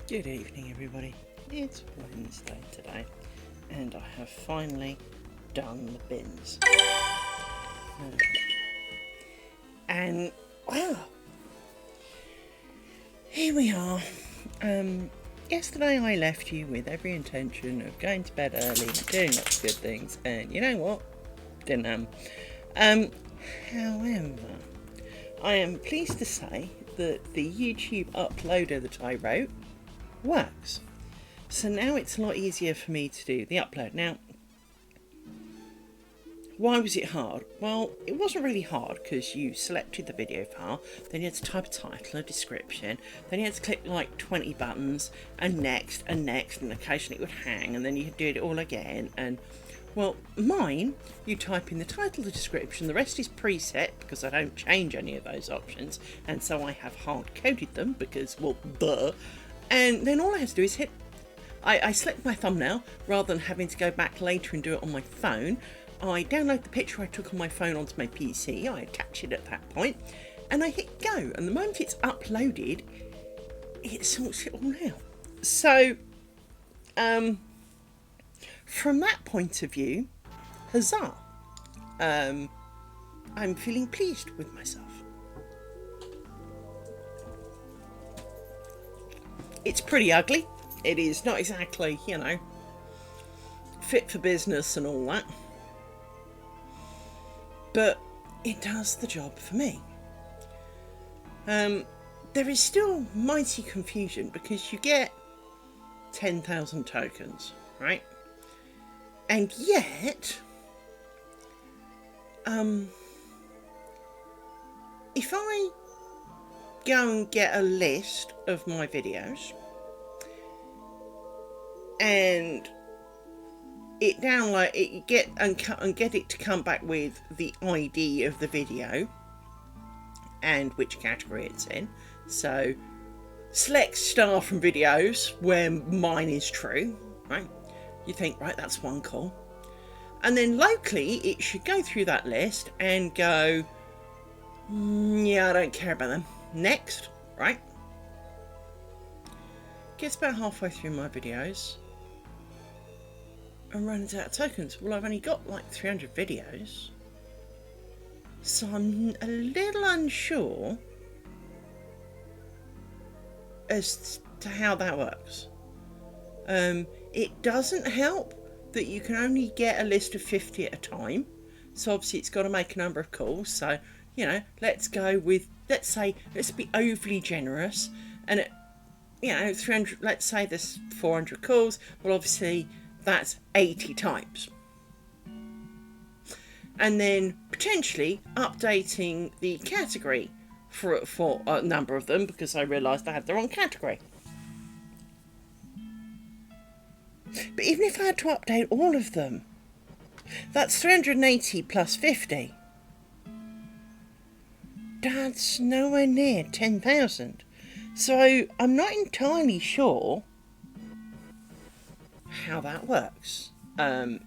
Good evening, everybody. It's Wednesday today, and I have finally done the bins. And, well, here we are. Yesterday I left you with every intention of going to bed early and doing lots of good things, and you know what? Didn't however, I am pleased to say that the YouTube uploader that I wrote works. So now it's a lot easier for me to do the upload. Now, why was it hard? Well, it wasn't really hard because you selected the video file, then you had to type a title, a description, then you had to click like 20 buttons, and next, and occasionally it would hang, and then you could do it all again. And well, mine, you type in the title, the description, the rest is preset because I don't change any of those options, and so I have hard coded them because, well, duh. And then all I have to do is hit, I select my thumbnail rather than having to go back later and do it on my phone. I download the picture I took on my phone onto my PC, I attach it at that point, and I hit go. And the moment it's uploaded, it sorts it all out. So, from that point of view, huzzah. I'm feeling pleased with myself. It's pretty ugly. It is not exactly, fit for business and all that. But it does the job for me. There is still mighty confusion because you get 10,000 tokens, right? And yet, if I go and get a list of my videos and it download it, get it to come back with the ID of the video and which category it's in. So select star from videos where mine is true, right? You think, right, that's one call. And then locally it should go through that list and go, yeah, I don't care about them. Next, right? Gets about halfway through my videos and runs out of tokens. Well, I've only got like 300 videos, so I'm a little unsure as to how that works. It doesn't help that you can only get a list of 50 at a time, so obviously it's got to make a number of calls. So, let's go with, let's be overly generous, and at 300, let's say there's 400 calls, well obviously that's 80 times. And then potentially updating the category for a number of them because I realised I had the wrong category. But even if I had to update all of them, that's 380 plus 50. That's nowhere near 10,000. So I'm not entirely sure how that works, to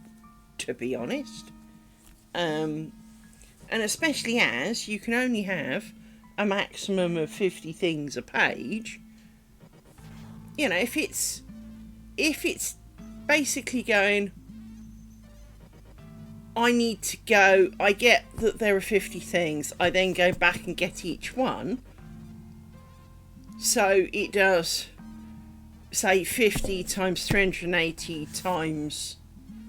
be honest. And especially as you can only have a maximum of 50 things a page. If it's basically going, I get that there are 50 things, I then go back and get each one. So it does, say, 50 times 380 times,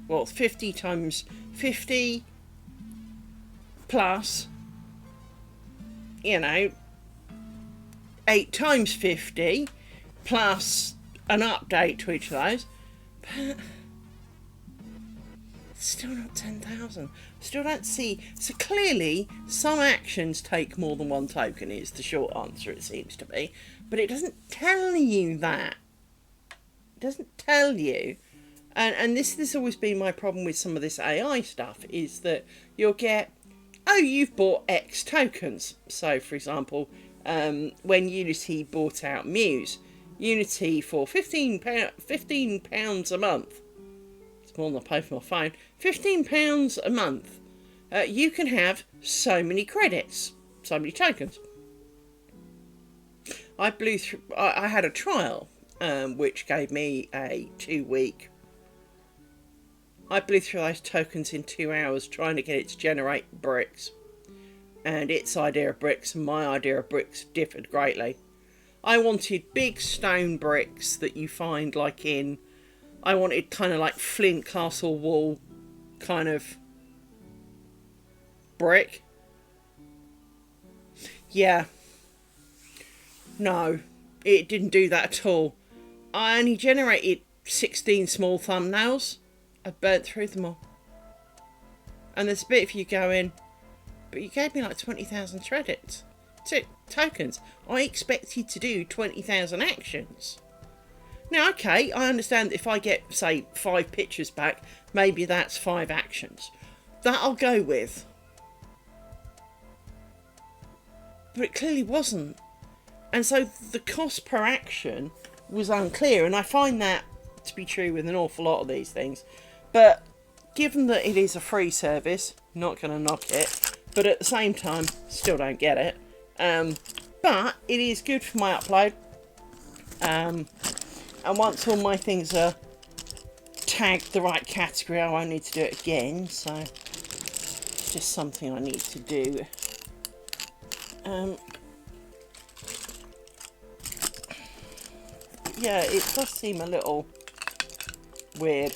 50 times 50 plus, 8 times 50 plus an update to each of those. But it's still not 10,000. Still don't see. So clearly, some actions take more than one token is the short answer, it seems to be. But it doesn't tell you that. It doesn't tell you. And this has always been my problem with some of this AI stuff, is that you'll get, you've bought X tokens. So, for example, when Unity bought out Muse, Unity for £15 a month. It's more than I pay for my phone. £15 a month. You can have so many credits, so many tokens. I blew through. I had a trial which gave me a 2-week. I blew through those tokens in 2 hours trying to get it to generate bricks. And its idea of bricks and my idea of bricks differed greatly. I wanted big stone bricks that you find like in... I wanted kind of like flint, castle wall kind of brick. Yeah. No, it didn't do that at all. I only generated 16 small thumbnails. I burnt through them all. And there's a bit of you going, but you gave me like 20,000 credits. Tokens. I expected to do 20,000 actions. Now, okay, I understand that if I get, say, 5 pictures back, maybe that's 5 actions. That I'll go with. But it clearly wasn't. And so the cost per action was unclear, and I find that to be true with an awful lot of these things. But given that it is a free service, not going to knock it, but at the same time, still don't get it. But it is good for my upload. And once all my things are tagged the right category, I won't need to do it again. So it's just something I need to do. Yeah, it does seem a little weird.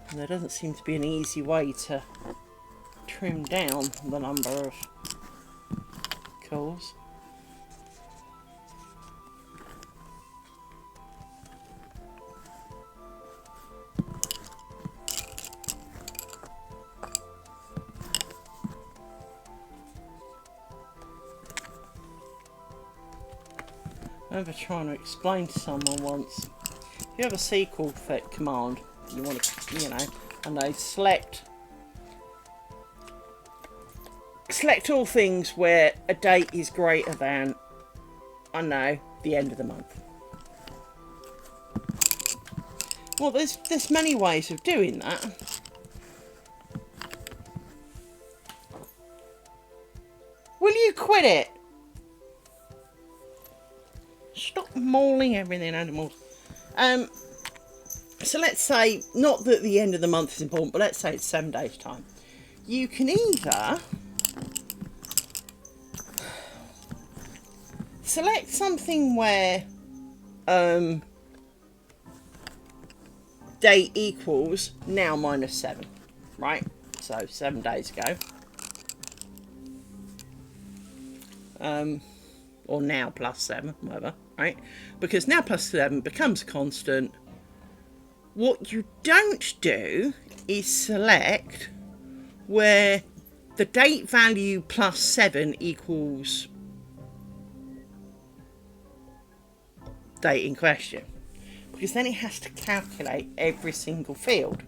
And there doesn't seem to be an easy way to trim down the number of calls. I remember trying to explain to someone once, if you have a SQL command, you want to, you know, and they select all things where a date is greater than, I don't know, the end of the month. Well, there's many ways of doing that. Will you quit it? Stop mauling everything, animals. So let's say, not that the end of the month is important, but let's say it's 7 days' time. You can either select something where date equals now minus 7, right? So 7 days ago. Or now plus 7, whatever, right? Because now plus 7 becomes a constant. What you don't do is select where the date value plus 7 equals date in question. Because then it has to calculate every single field.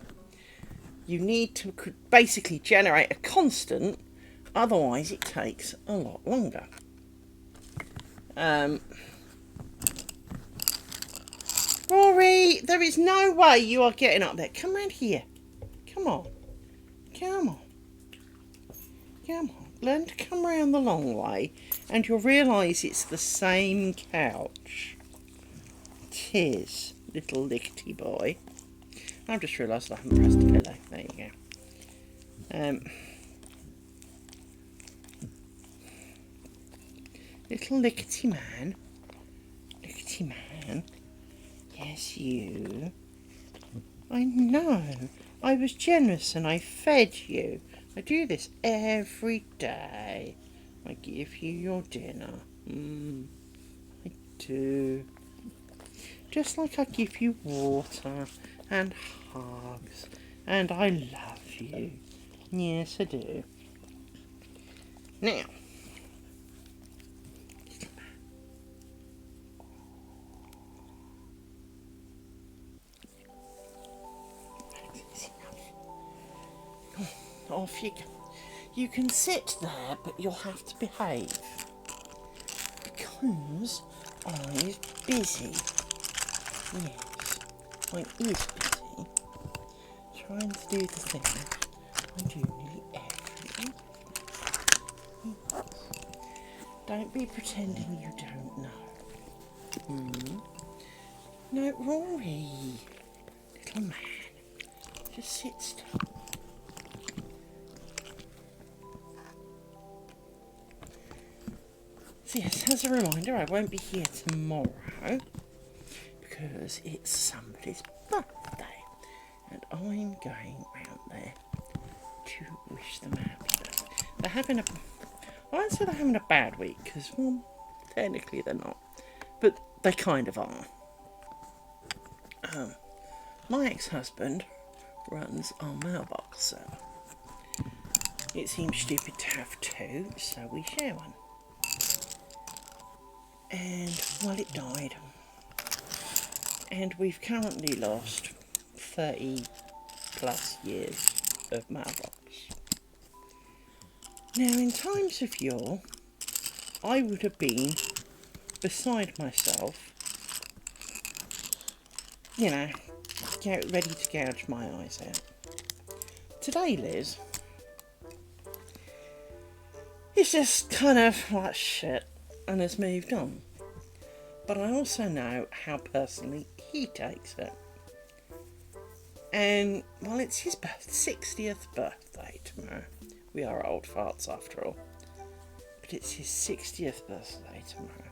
You need to basically generate a constant, otherwise it takes a lot longer. Rory, there is no way you are getting up there. Come around here. Come on. Come on. Come on. Learn to come around the long way and you'll realise it's the same couch. Tis, little lickety boy. I've just realised I haven't pressed the pillow. There you go. Little lickety man. Lickety man. Yes, you. I know. I was generous and I fed you. I do this every day. I give you your dinner. I do. Just like I give you water and hugs. And I love you. Yes, I do. Now. Off you go. You can sit there, but you'll have to behave. Because I'm busy. Yes, I is busy. Trying to do the thing I do nearly every Don't be pretending you don't know. No, Rory. Little man. Just sit still. So yes, as a reminder, I won't be here tomorrow because it's somebody's birthday and I'm going round there to wish them a happy birthday. They're having a... I won't say they're having a bad week because, well, technically they're not. But they kind of are. My ex-husband runs our mailbox server. It seems stupid to have two, so we share one. And, well, it died. And we've currently lost 30 plus years of mailbox. Now, in times of yore, I would have been beside myself, you know, ready to gouge my eyes out. Today, Liz, it's just kind of like shit and has moved on. But I also know how personally he takes it. And, well, it's his 60th birthday tomorrow. We are old farts after all. But it's his 60th birthday tomorrow.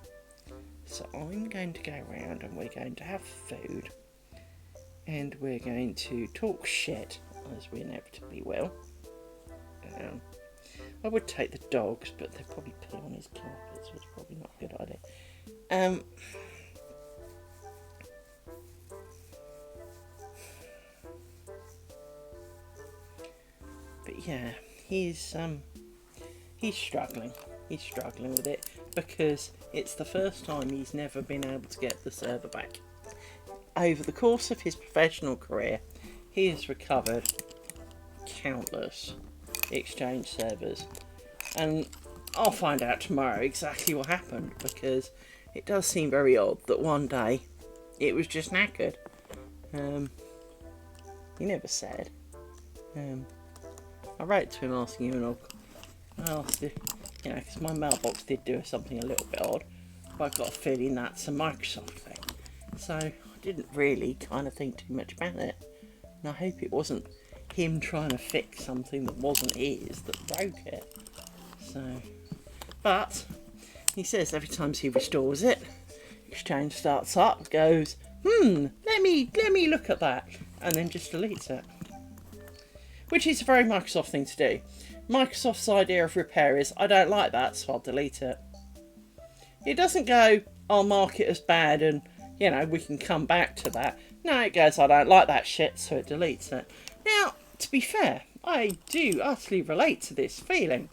So I'm going to go around and we're going to have food. And we're going to talk shit, as we inevitably will. I would take the dogs, but they'd probably pee on his carpet, so it's probably not a good idea. But yeah, he's struggling. He's struggling with it because it's the first time he's never been able to get the server back. Over the course of his professional career, he has recovered countless Exchange servers, and I'll find out tomorrow exactly what happened, because it does seem very odd that one day it was just knackered. He never said. I wrote to him asking him, because my mailbox did do something a little bit odd, but I've got a feeling that's a Microsoft thing. So I didn't really kind of think too much about it, and I hope it wasn't him trying to fix something that wasn't his that broke it. So, but he says every time he restores it, Exchange starts up, goes, let me look at that, and then just deletes it. Which is a very Microsoft thing to do. Microsoft's idea of repair is, I don't like that, so I'll delete it. It doesn't go, I'll mark it as bad and, we can come back to that. No, it goes, I don't like that shit, so it deletes it. Now, to be fair, I do utterly relate to this feeling.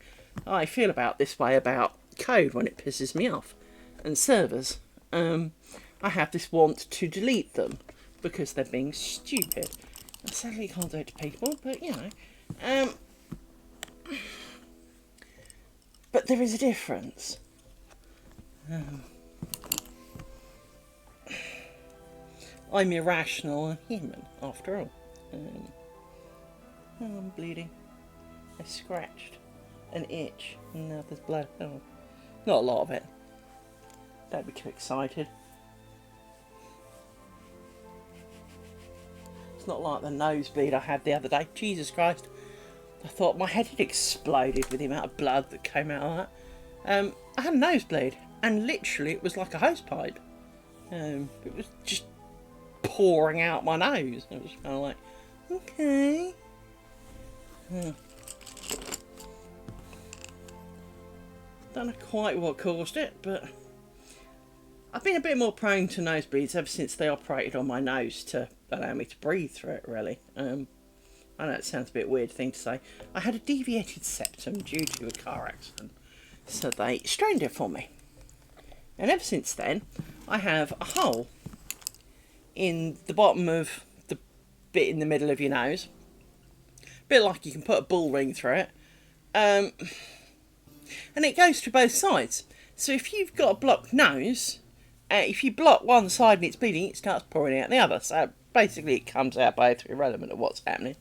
I feel about this way about code when it pisses me off. And servers. I have this want to delete them because they're being stupid. I sadly can't do it to people, but but there is a difference. I'm irrational and human, after all. I'm bleeding. I scratched an itch, and now there's blood. Oh, not a lot of it. Don't be too excited. It's not like the nosebleed I had the other day. Jesus Christ. I thought my head had exploded with the amount of blood that came out of that. I had a nosebleed, and literally it was like a hosepipe. It was just pouring out my nose. It was kind of like, okay. Don't know quite what caused it, but I've been a bit more prone to nosebleeds ever since they operated on my nose to allow me to breathe through it, really. I know it sounds a bit weird thing to say. I had a deviated septum due to a car accident, so they strained it for me. And ever since then, I have a hole in the bottom of the bit in the middle of your nose. A bit like you can put a bull ring through it. And it goes to both sides. So if you've got a blocked nose, if you block one side and it's bleeding, it starts pouring out the other. So basically it comes out both, irrelevant of what's happening.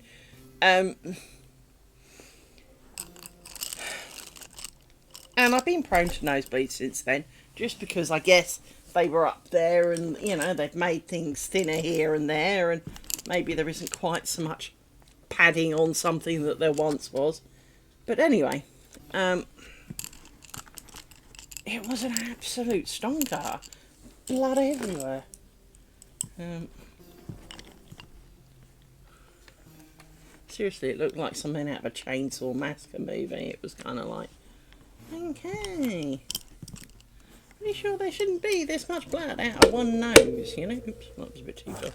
And I've been prone to nosebleeds since then, just because I guess they were up there and, you know, they've made things thinner here and there, and maybe there isn't quite so much padding on something that there once was. But anyway, it was an absolute stonker. Blood everywhere. Seriously, it looked like something out of a Chainsaw Massacre movie. It was kind of like, okay, pretty sure there shouldn't be this much blood out of one nose, you know? Oops, that was a bit too far.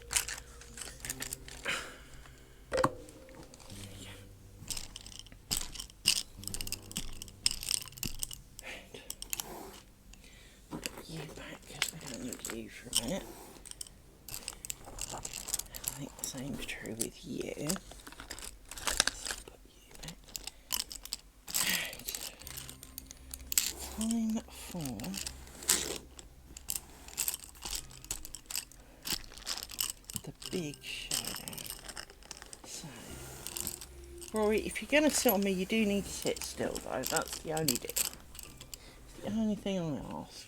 Put you back because we don't need you for a minute. I think the same's true with you. Time for the big shadow. So, Rory, if you're going to sit on me, you do need to sit still, though. That's the only deal. It's the only thing I ask.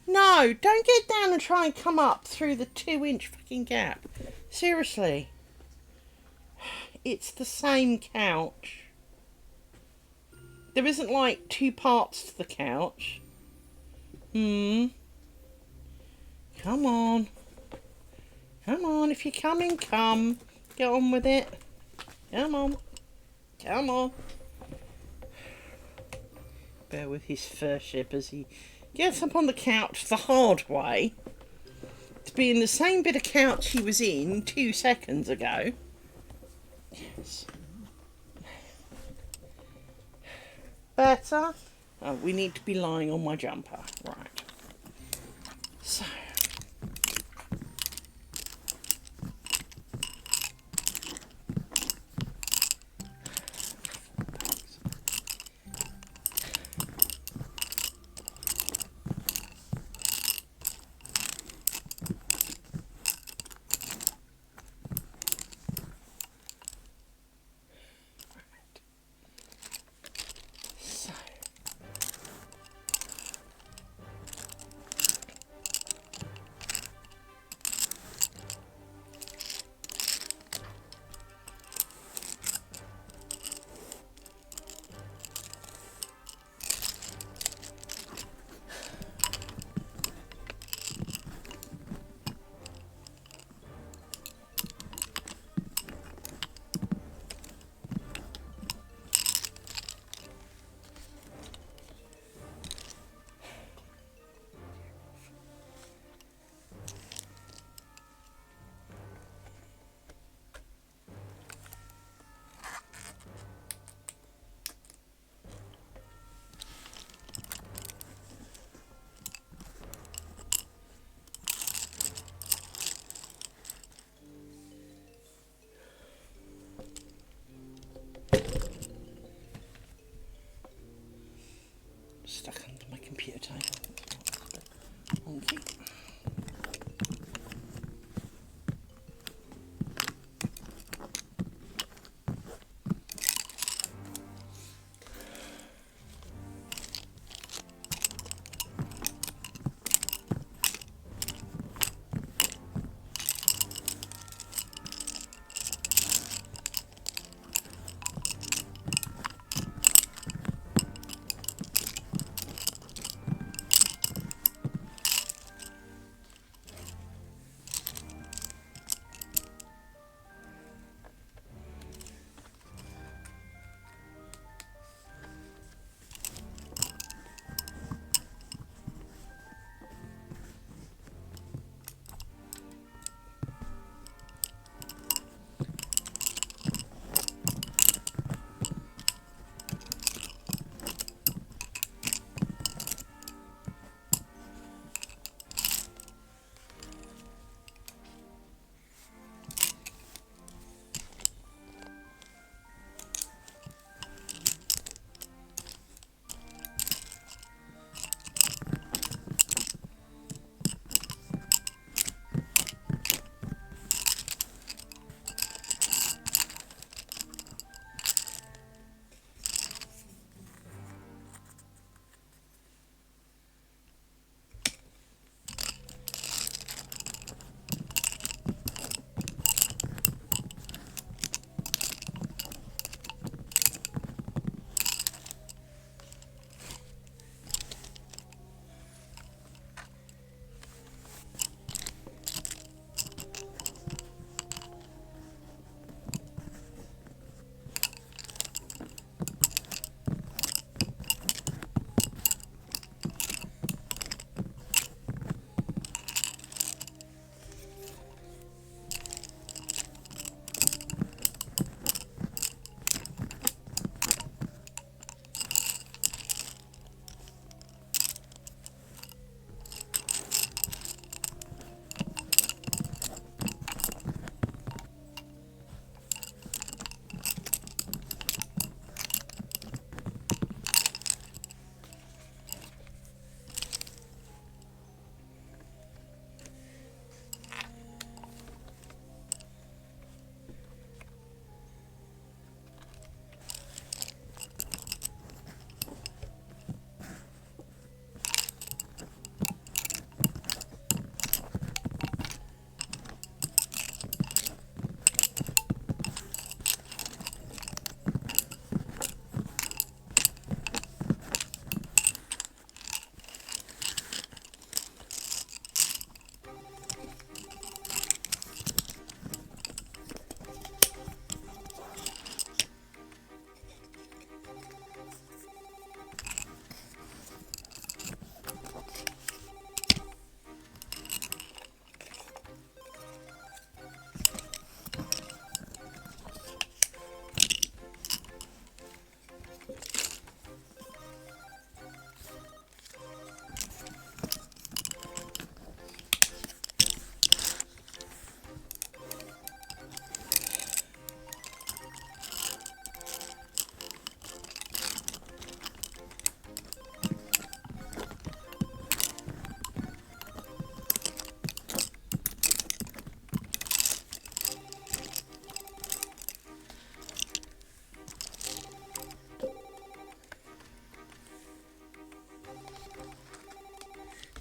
No, don't get down and try and come up through the 2-inch fucking gap. Seriously. It's the same couch. There isn't like 2 parts to the couch. Come on. Come on, if you're coming, come. Get on with it. Come on. Come on. Bear with his furship as he gets up on the couch the hard way. To be in the same bit of couch he was in 2 seconds ago. Yes. Better? Oh, we need to be lying on my jumper. Right. So.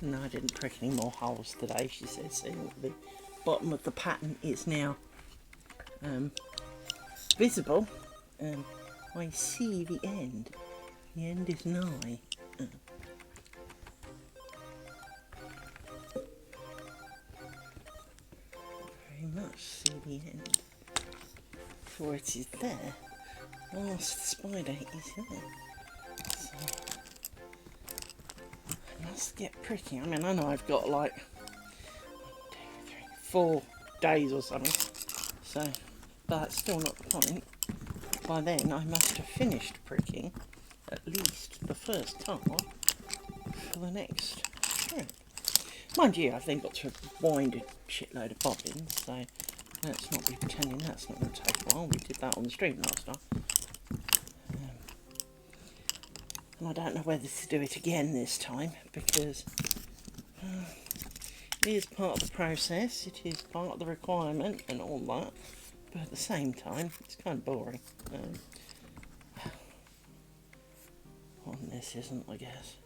No, I didn't prick any more holes today, she said, seeing that the bottom of the pattern is now visible. I see the end. The end is nigh. Very much see the end. For it is there. The last spider is there. So I must get pricking. I mean, I know I've got like 1, 2, 3, 4 days or something. So, but that's still not the point. By then I must have finished pricking at least the first half for the next trip. Mind you, I've then got to wind a shitload of bobbins, so let's not be pretending that's not going to take a while. We did that on the stream last time. And I don't know whether to do it again this time, because it is part of the process, it is part of the requirement and all that, but at the same time it's kind of boring. On this isn't, I guess.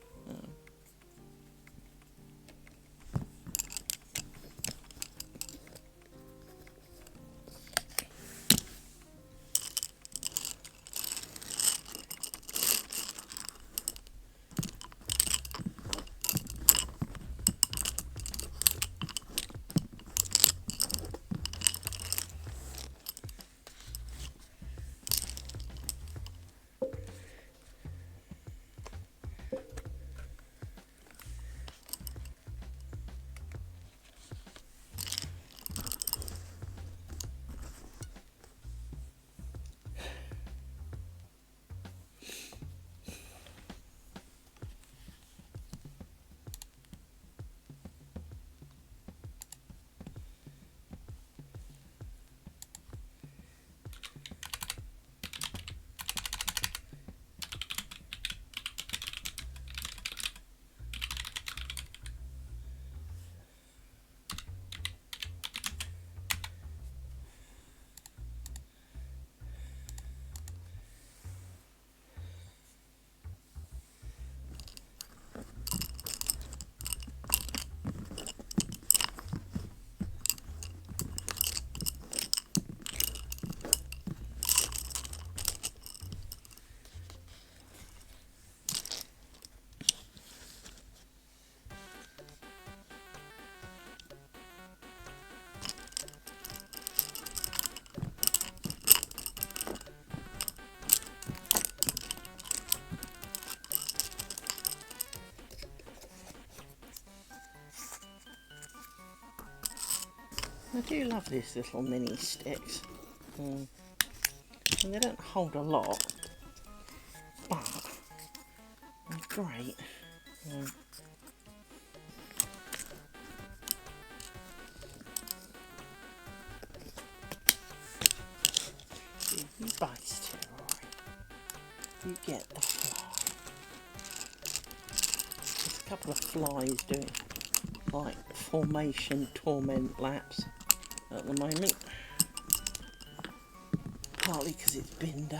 I do love these little mini sticks, and they don't hold a lot, but they're great. You bite it, alright. You get the fly. There's a couple of flies doing like formation torment laps at the moment, partly because it's bin day.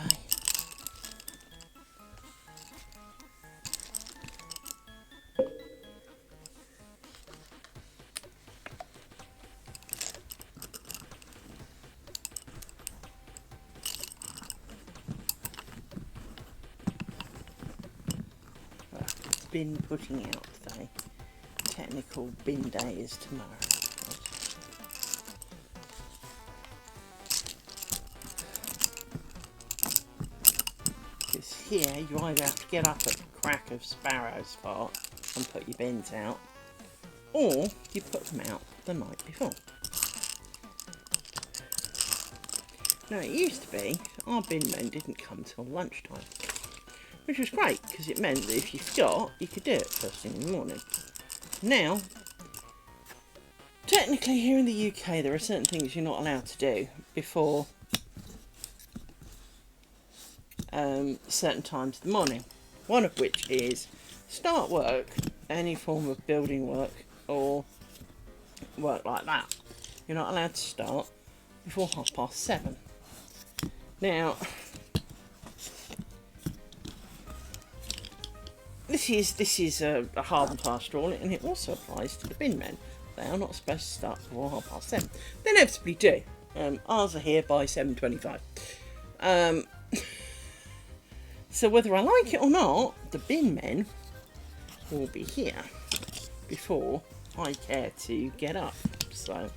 It's bin putting out today. Technical bin day is tomorrow. Because here you either have to get up at the crack of sparrows fart and put your bins out, or you put them out the night before. Now it used to be our bin men didn't come till lunchtime, which was great because it meant that if you forgot, you could do it first thing in the morning. Now, technically here in the UK there are certain things you're not allowed to do before certain times of the morning. One of which is start work, any form of building work or work like that. You're not allowed to start before 7:30. Now, this this is a hard and fast rule, and it also applies to the bin men. They are not supposed to start before 7:30. They inevitably do. Ours are here by 7:25. So whether I like it or not, the bin men will be here before I care to get up. So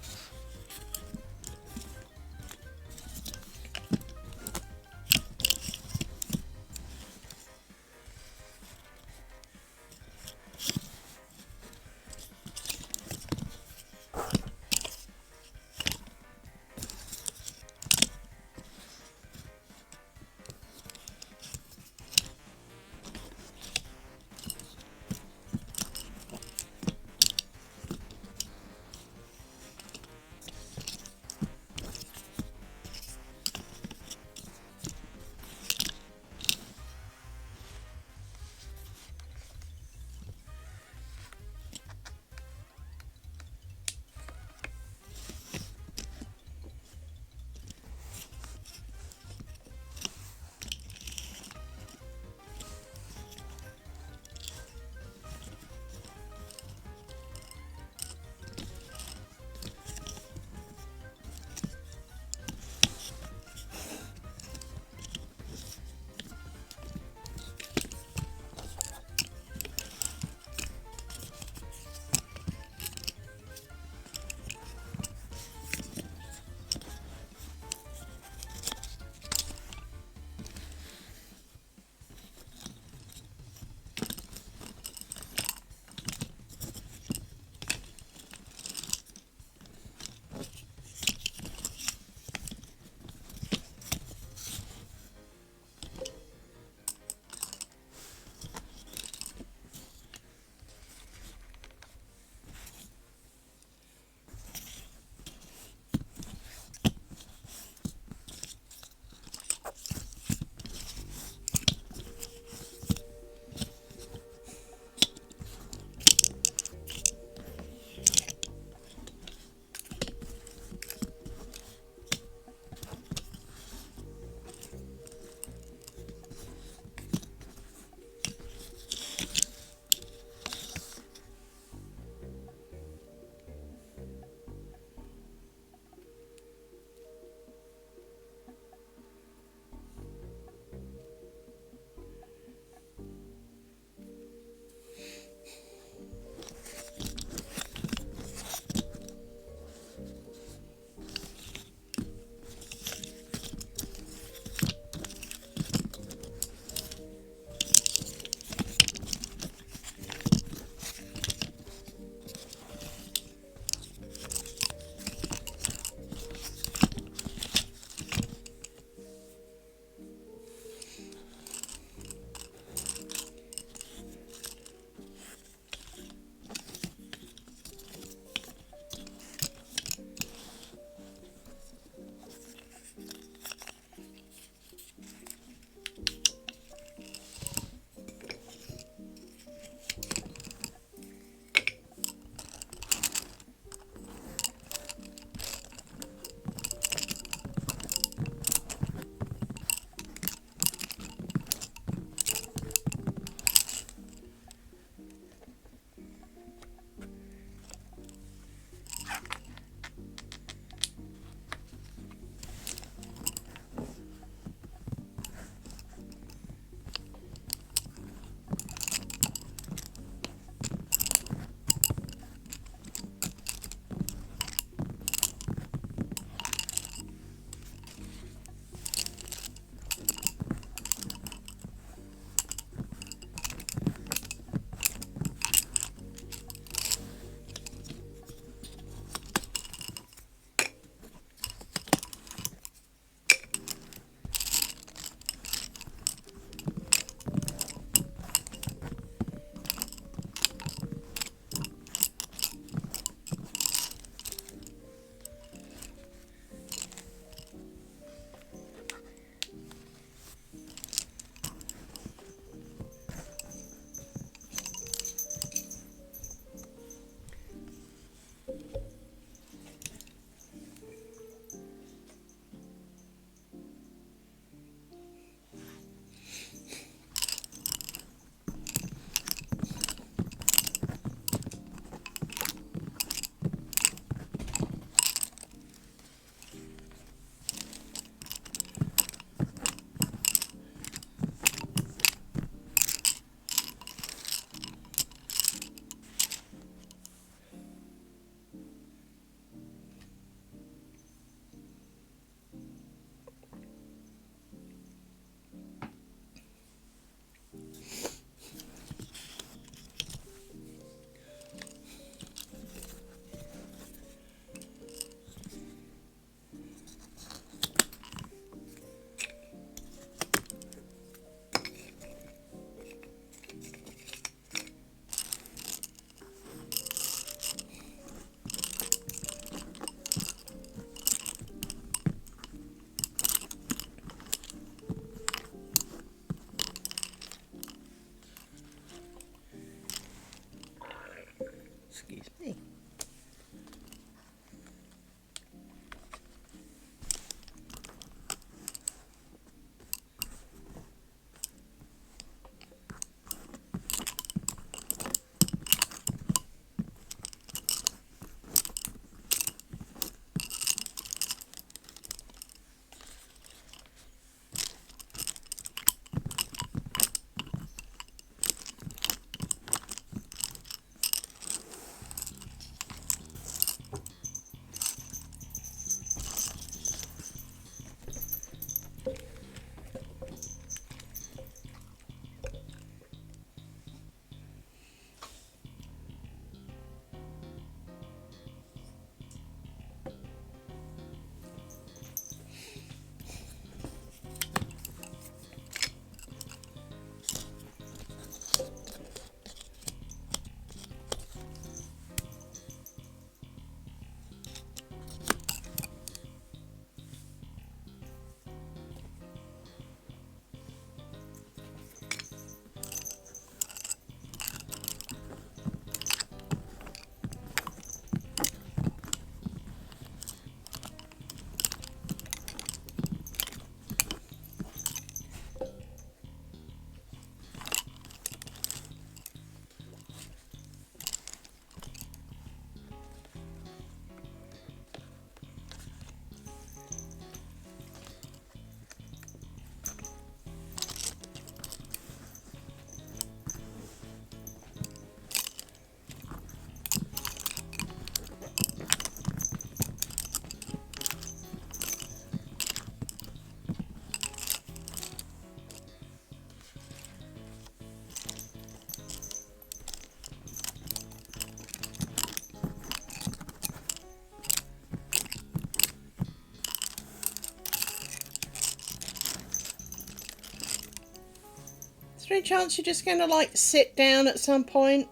Is there any chance you're just going to, like, sit down at some point?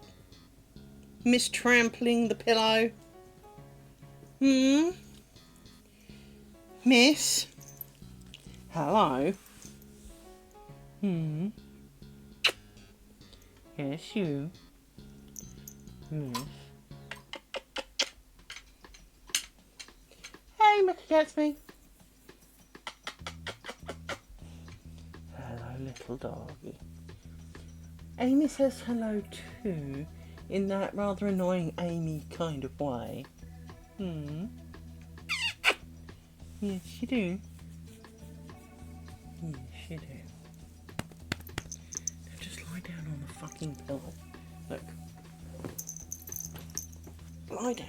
Mistrampling the pillow? Miss? Hello? Yes, you. Yes. Hey, Mr. Gatsby. Hello, little doggy. Amy says hello too, in that rather annoying Amy kind of way. Yes, you do. Yes, you do. Now just lie down on the fucking pillow. Look. Lie down.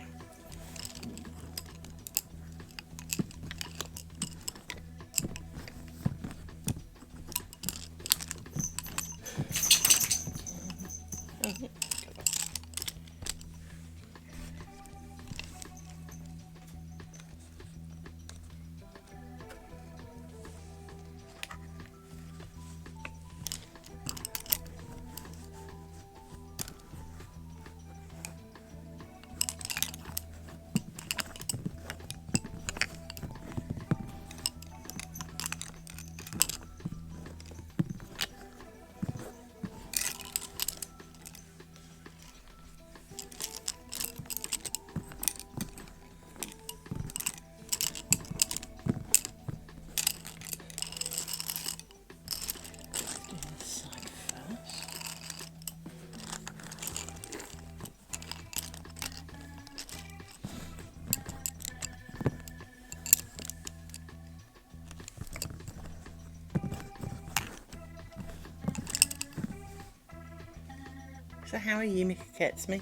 So how are you, Mr. Gatsby?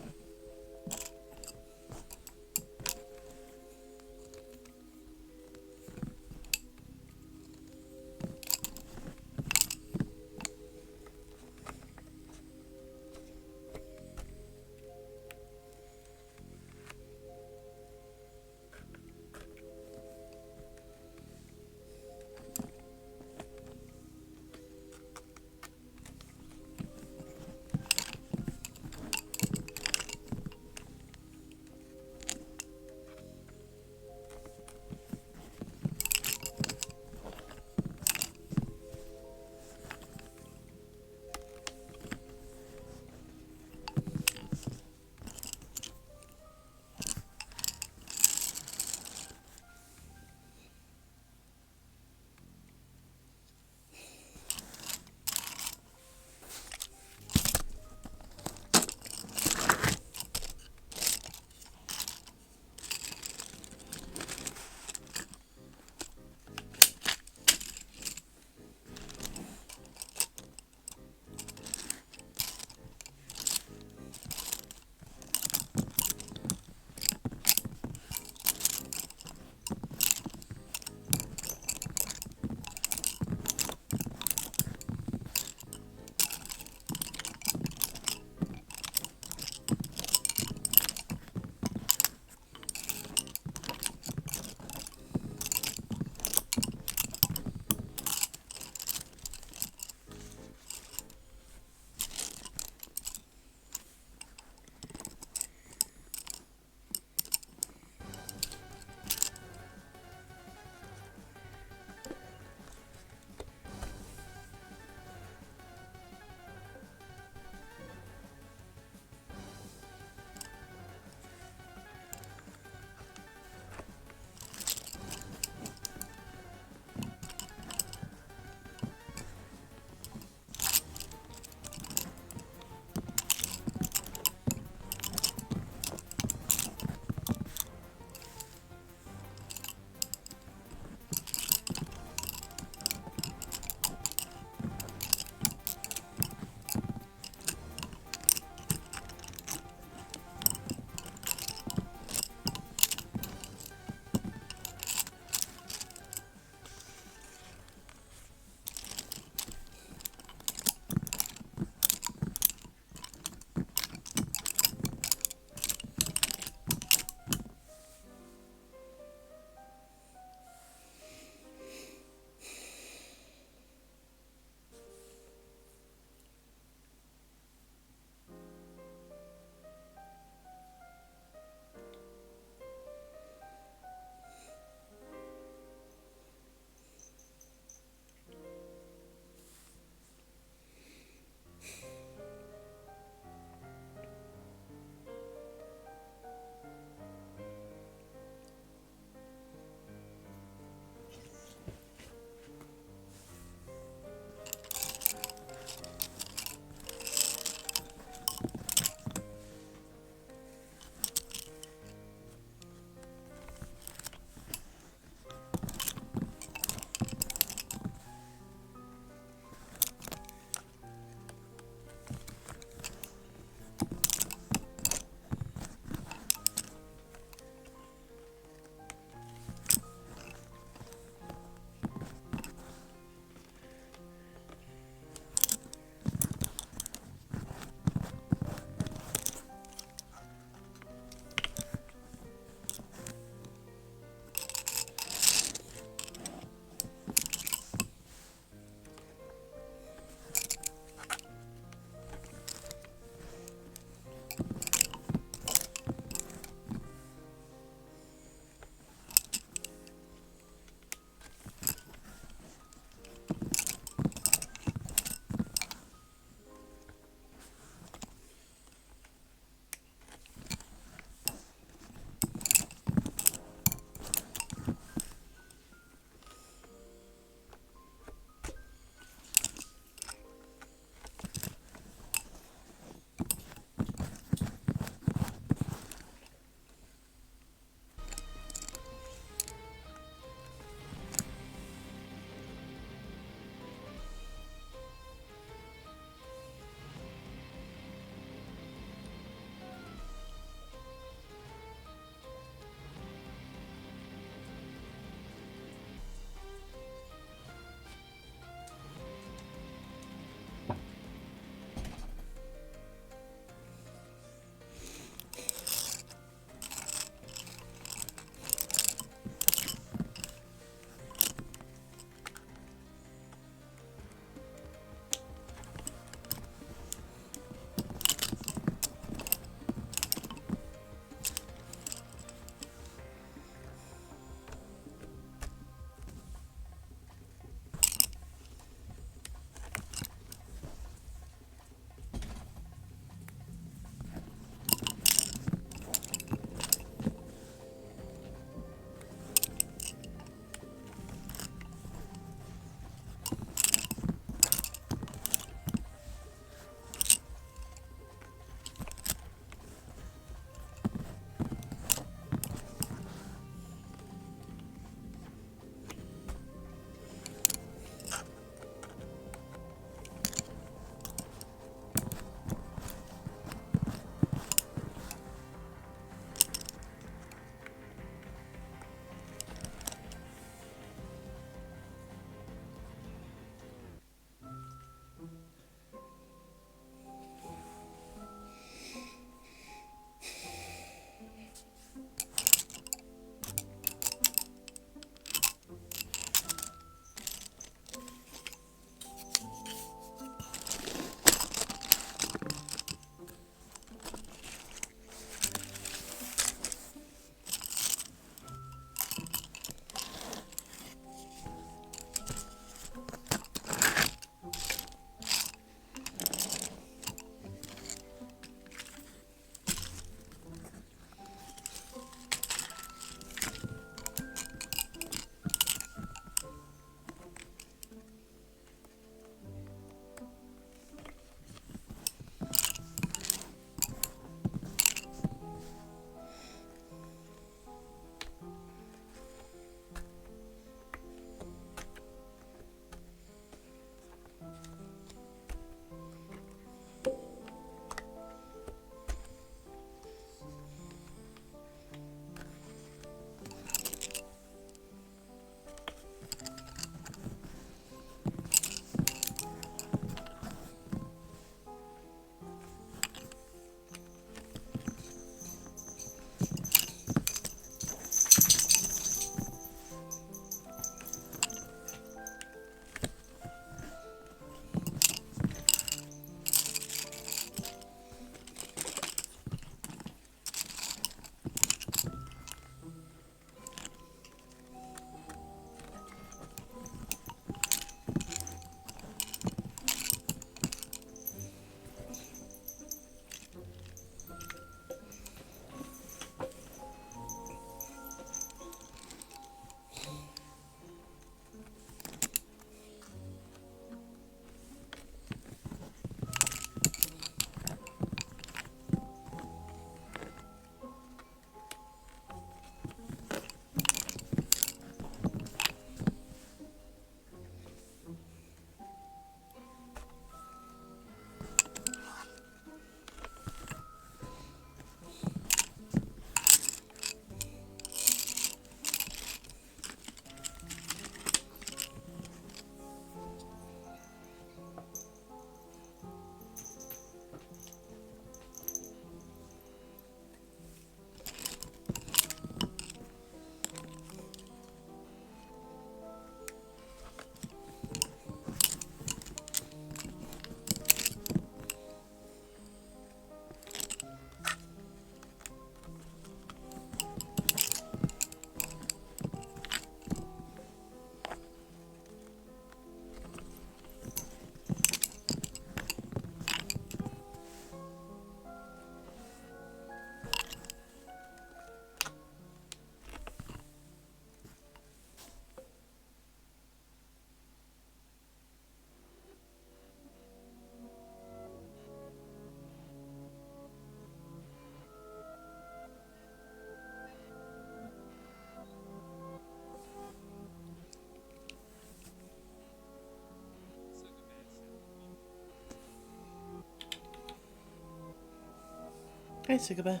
Okay, Sugar Bear.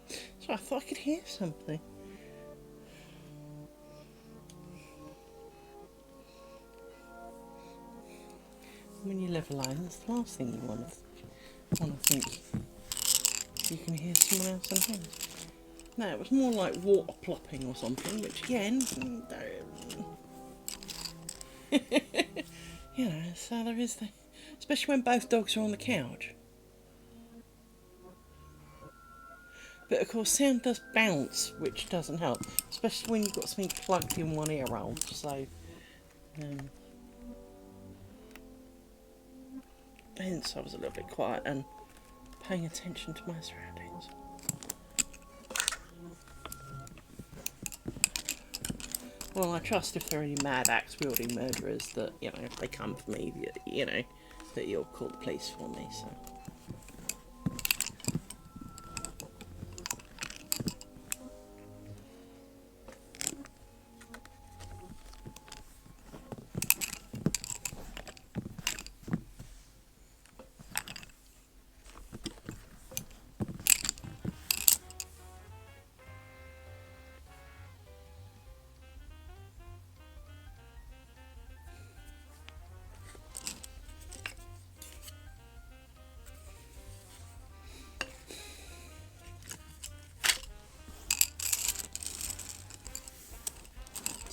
So I thought I could hear something. When you live alone, that's the last thing you want to think. You can hear someone else in here. No, it was more like water plopping or something, which again, you know, so there is the, especially when both dogs are on the couch. But of course, sound does bounce, which doesn't help, especially when you've got something plugged in one ear hole. So, hence I was a little bit quiet and paying attention to my surroundings. Well, I trust if there are any mad axe-wielding murderers that, you know, if they come for me, you know, that you'll call the police for me, so.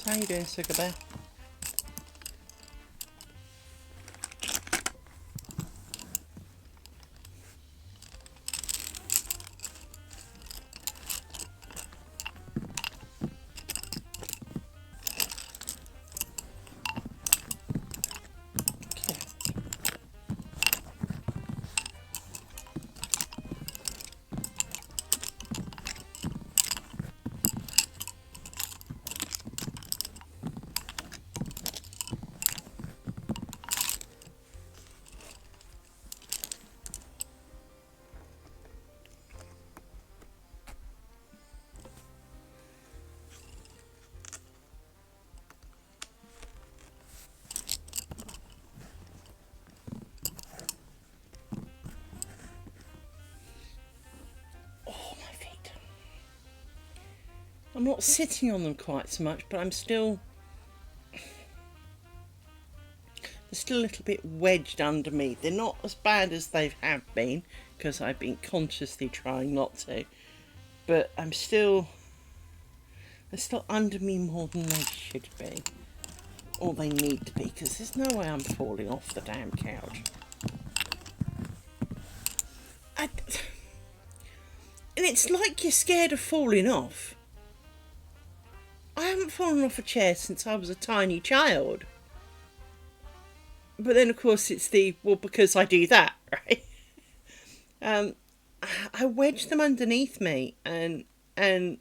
How you doing, Sugar Bear? I'm not sitting on them quite so much, but I'm still... they're still a little bit wedged under me. They're not as bad as they have been, because I've been consciously trying not to. But I'm still... they're still under me more than they should be. Or they need to be, because there's no way I'm falling off the damn couch. And it's like you're scared of falling off. I haven't fallen off a chair since I was a tiny child. But then, of course, it's the, well, because I do that, right? I wedge them underneath me and got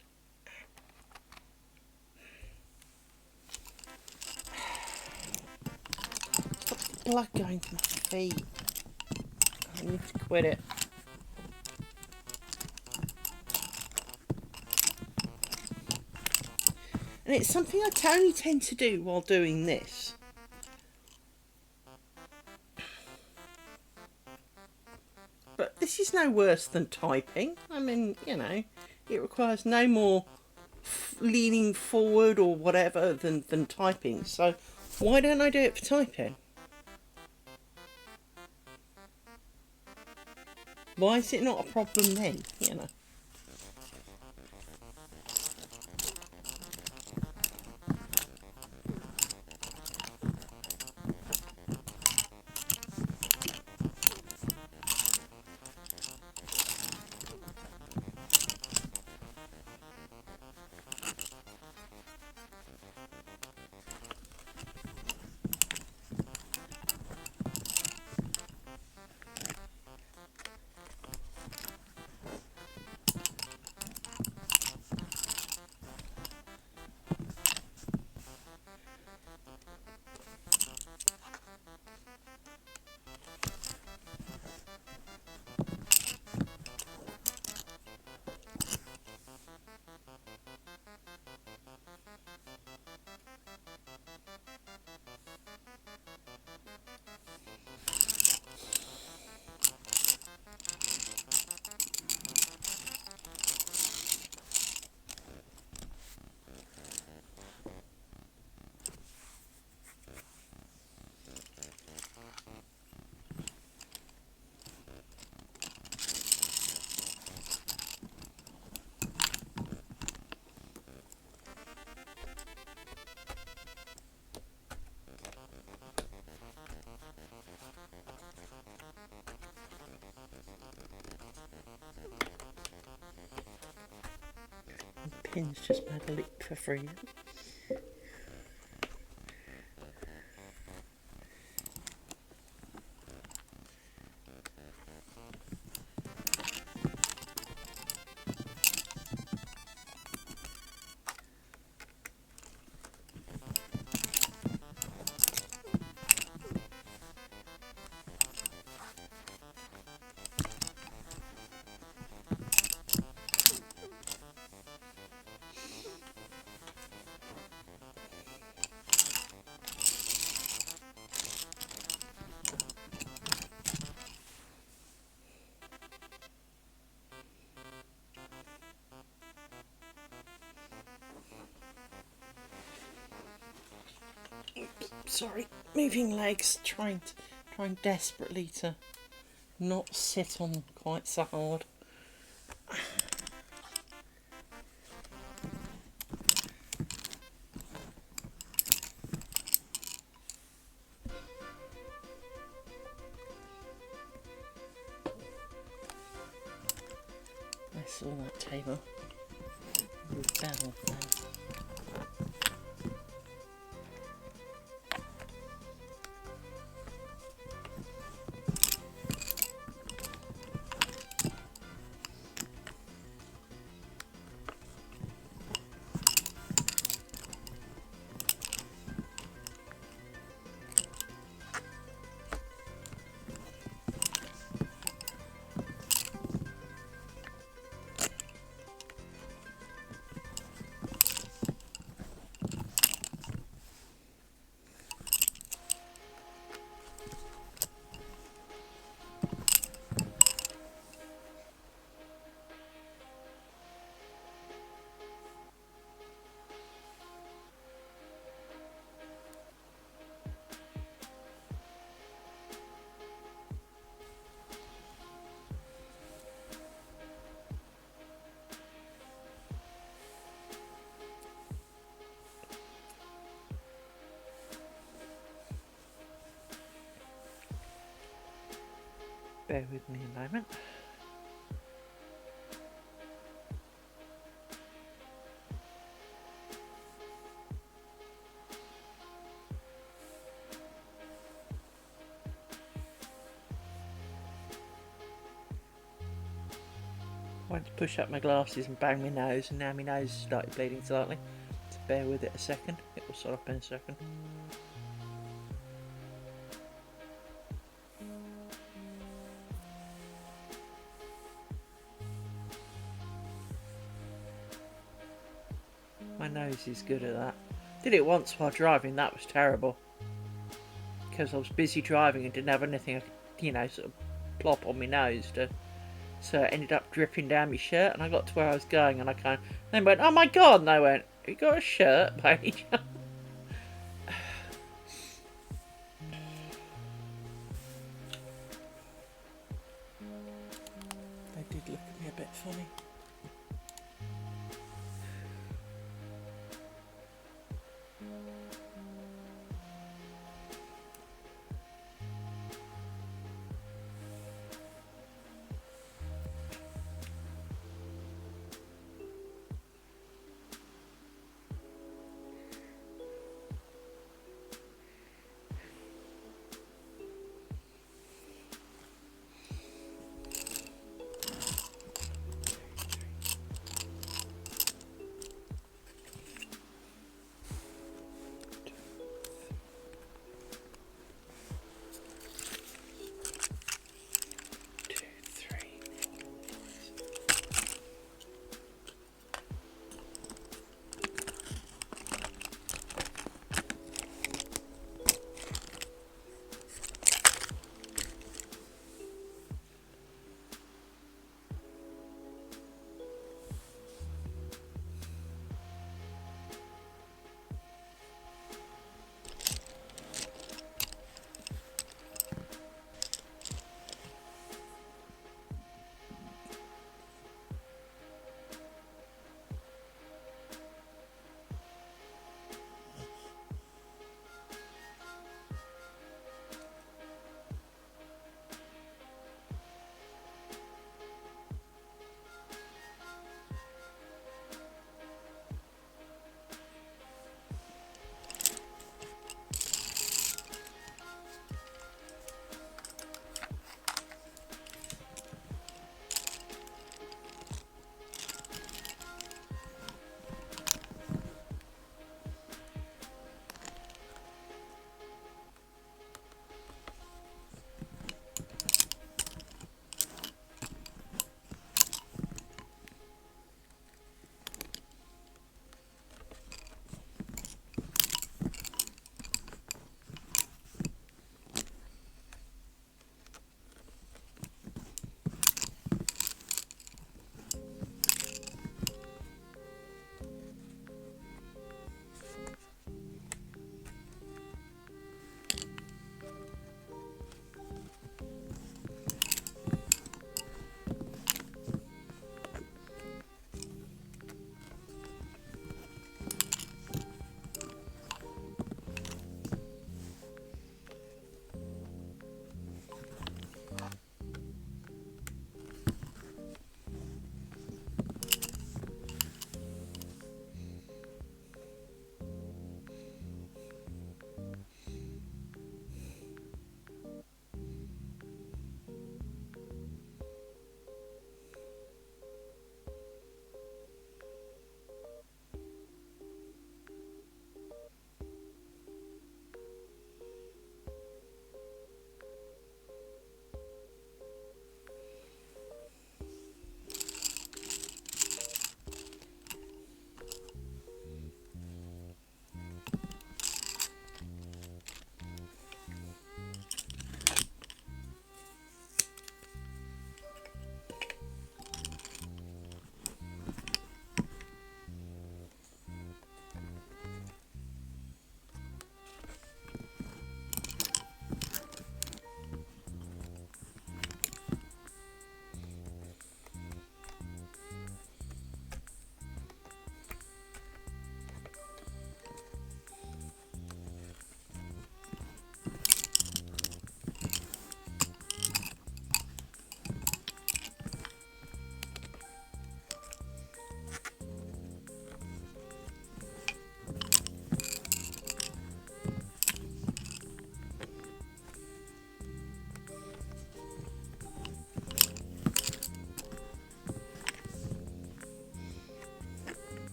the blood going to my feet. I need to quit it. And it's something I only tend to do while doing this. But this is no worse than typing. I mean, you know, it requires no more leaning forward or whatever than typing. So why don't I do it for typing? Why is it not a problem then, you know? pin's just made a lick for freedom. Sorry, moving legs, trying desperately to not sit on them quite so hard. I saw that table with bell there. Bear with me a moment. I went to push up my glasses and bang my nose, and now my nose started bleeding slightly. So bear with it a second, it will stop in a second. My nose is good at that. Did it once while driving, that was terrible. Because I was busy driving and didn't have anything, you know, sort of plop on my nose to... So it ended up dripping down my shirt, and I got to where I was going, and I kind of then went, "Oh my god!" And I went, "Have you got a shirt, Paige?" They did look at me a bit funny.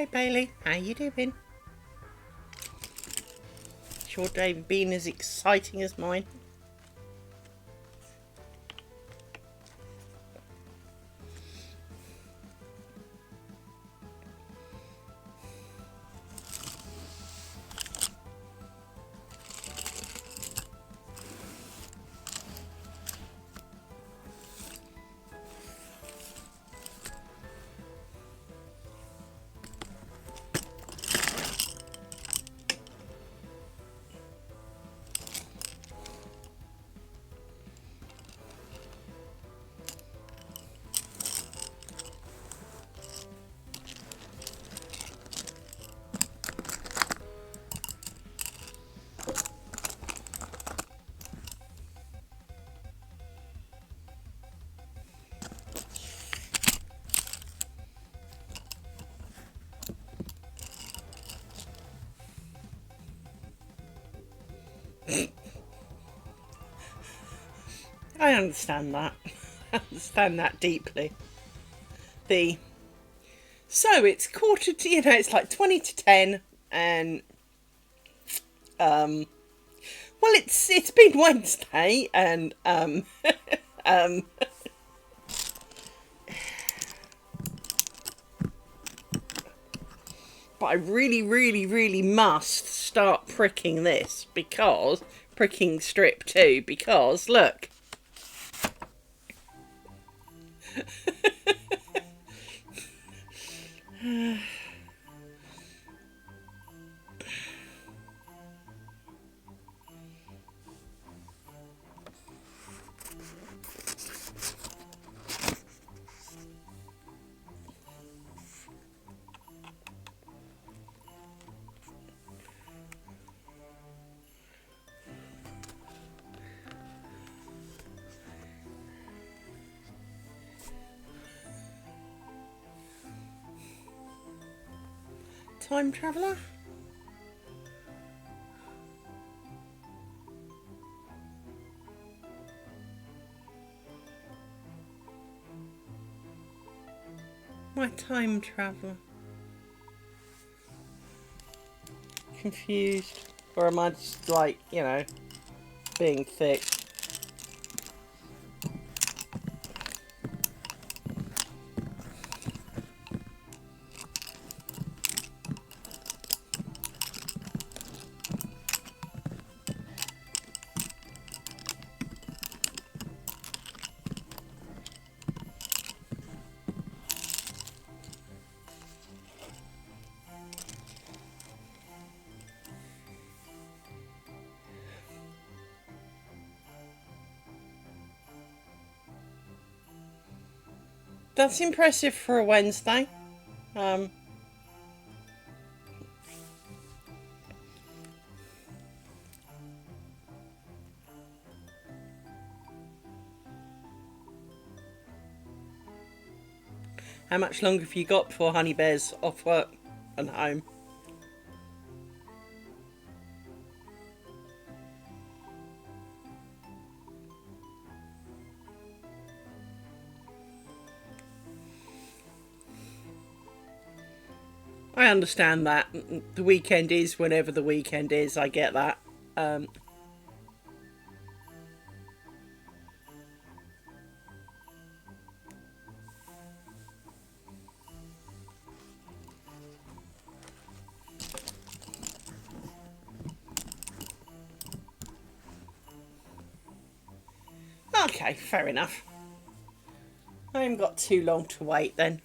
Hey Bailey, how you doing? Has your day been as exciting as mine? I understand that. I understand that deeply. So it's quarter to, it's like 20 to 10 and well, it's been Wednesday and but I really must start pricking this, because pricking strip 2, because look. Time traveller? My time traveller. Confused. Or am I just like, being thick? That's impressive for a Wednesday. How much longer have you got before Honey Bear's off work and home? I understand that. The weekend is whenever the weekend is. I get that. Okay, fair enough. I haven't got too long to wait then.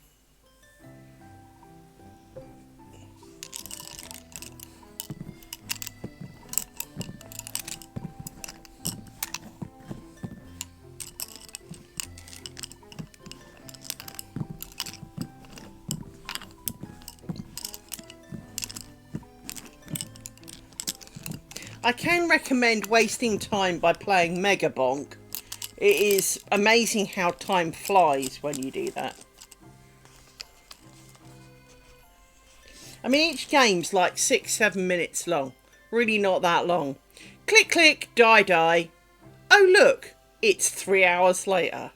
I can recommend wasting time by playing Mega Bonk. It is amazing how time flies when you do that. I mean, each game's like 6-7 minutes long. Really not that long. Click, click, die, die. Oh, look, it's 3 hours later.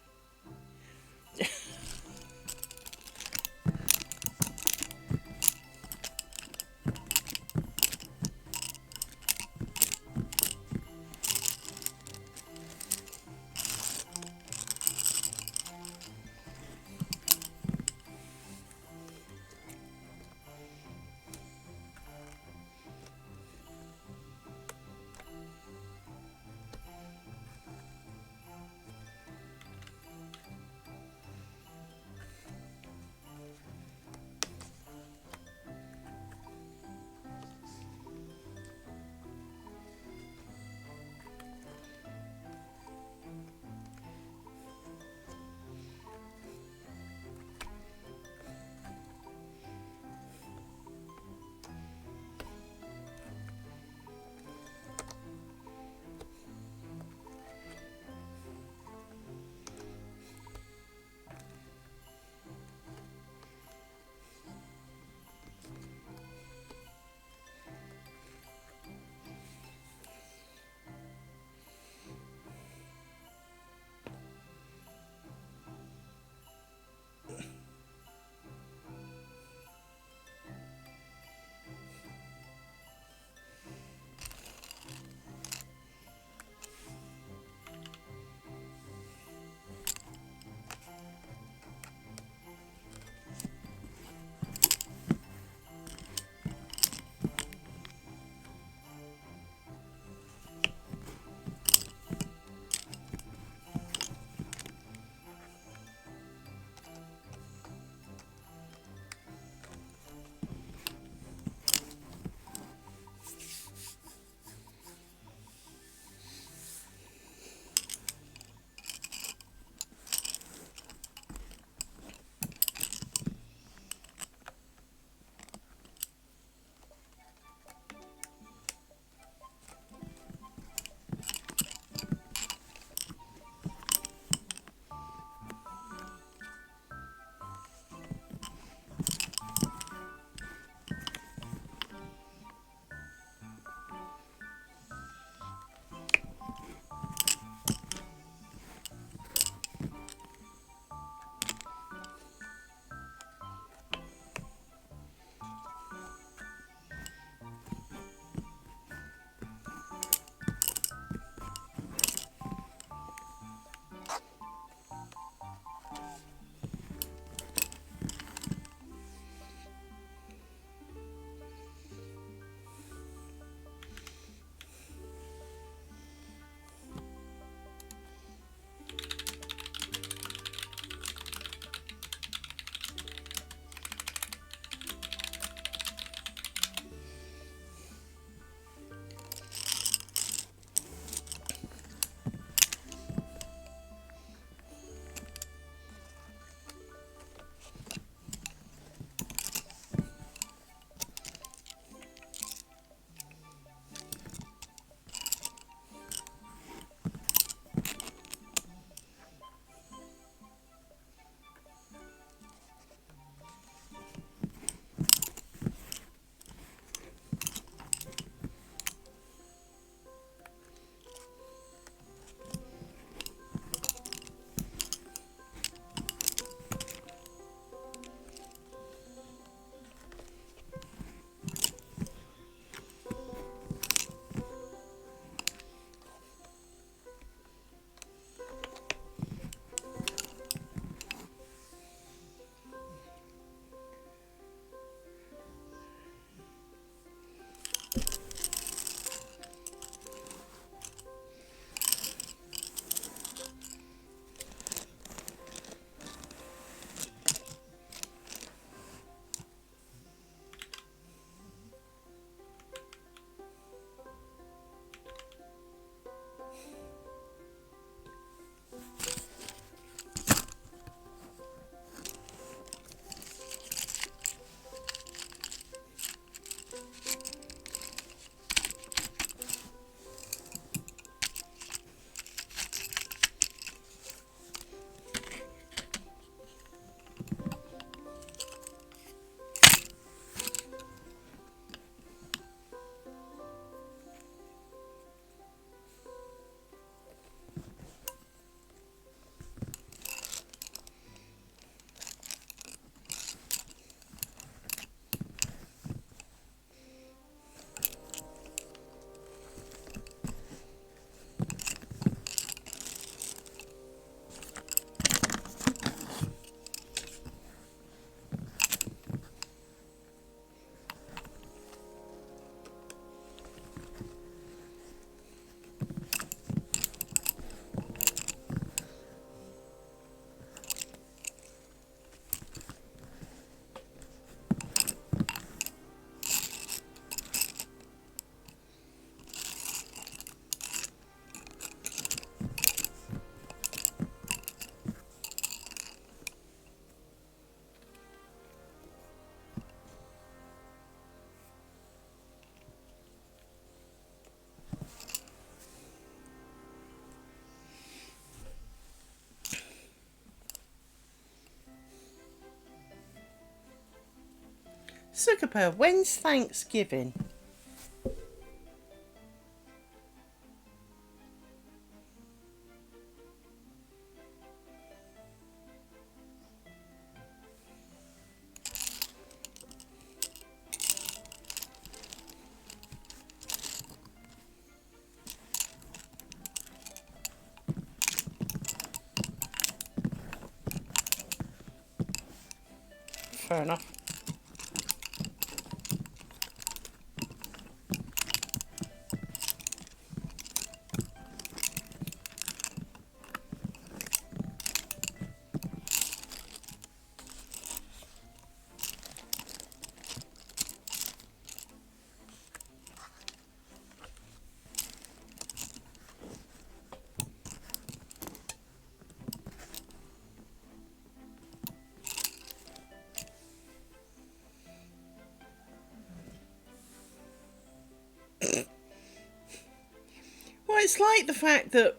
Zuckerberg, when's Thanksgiving? Fair enough. Well, it's like the fact that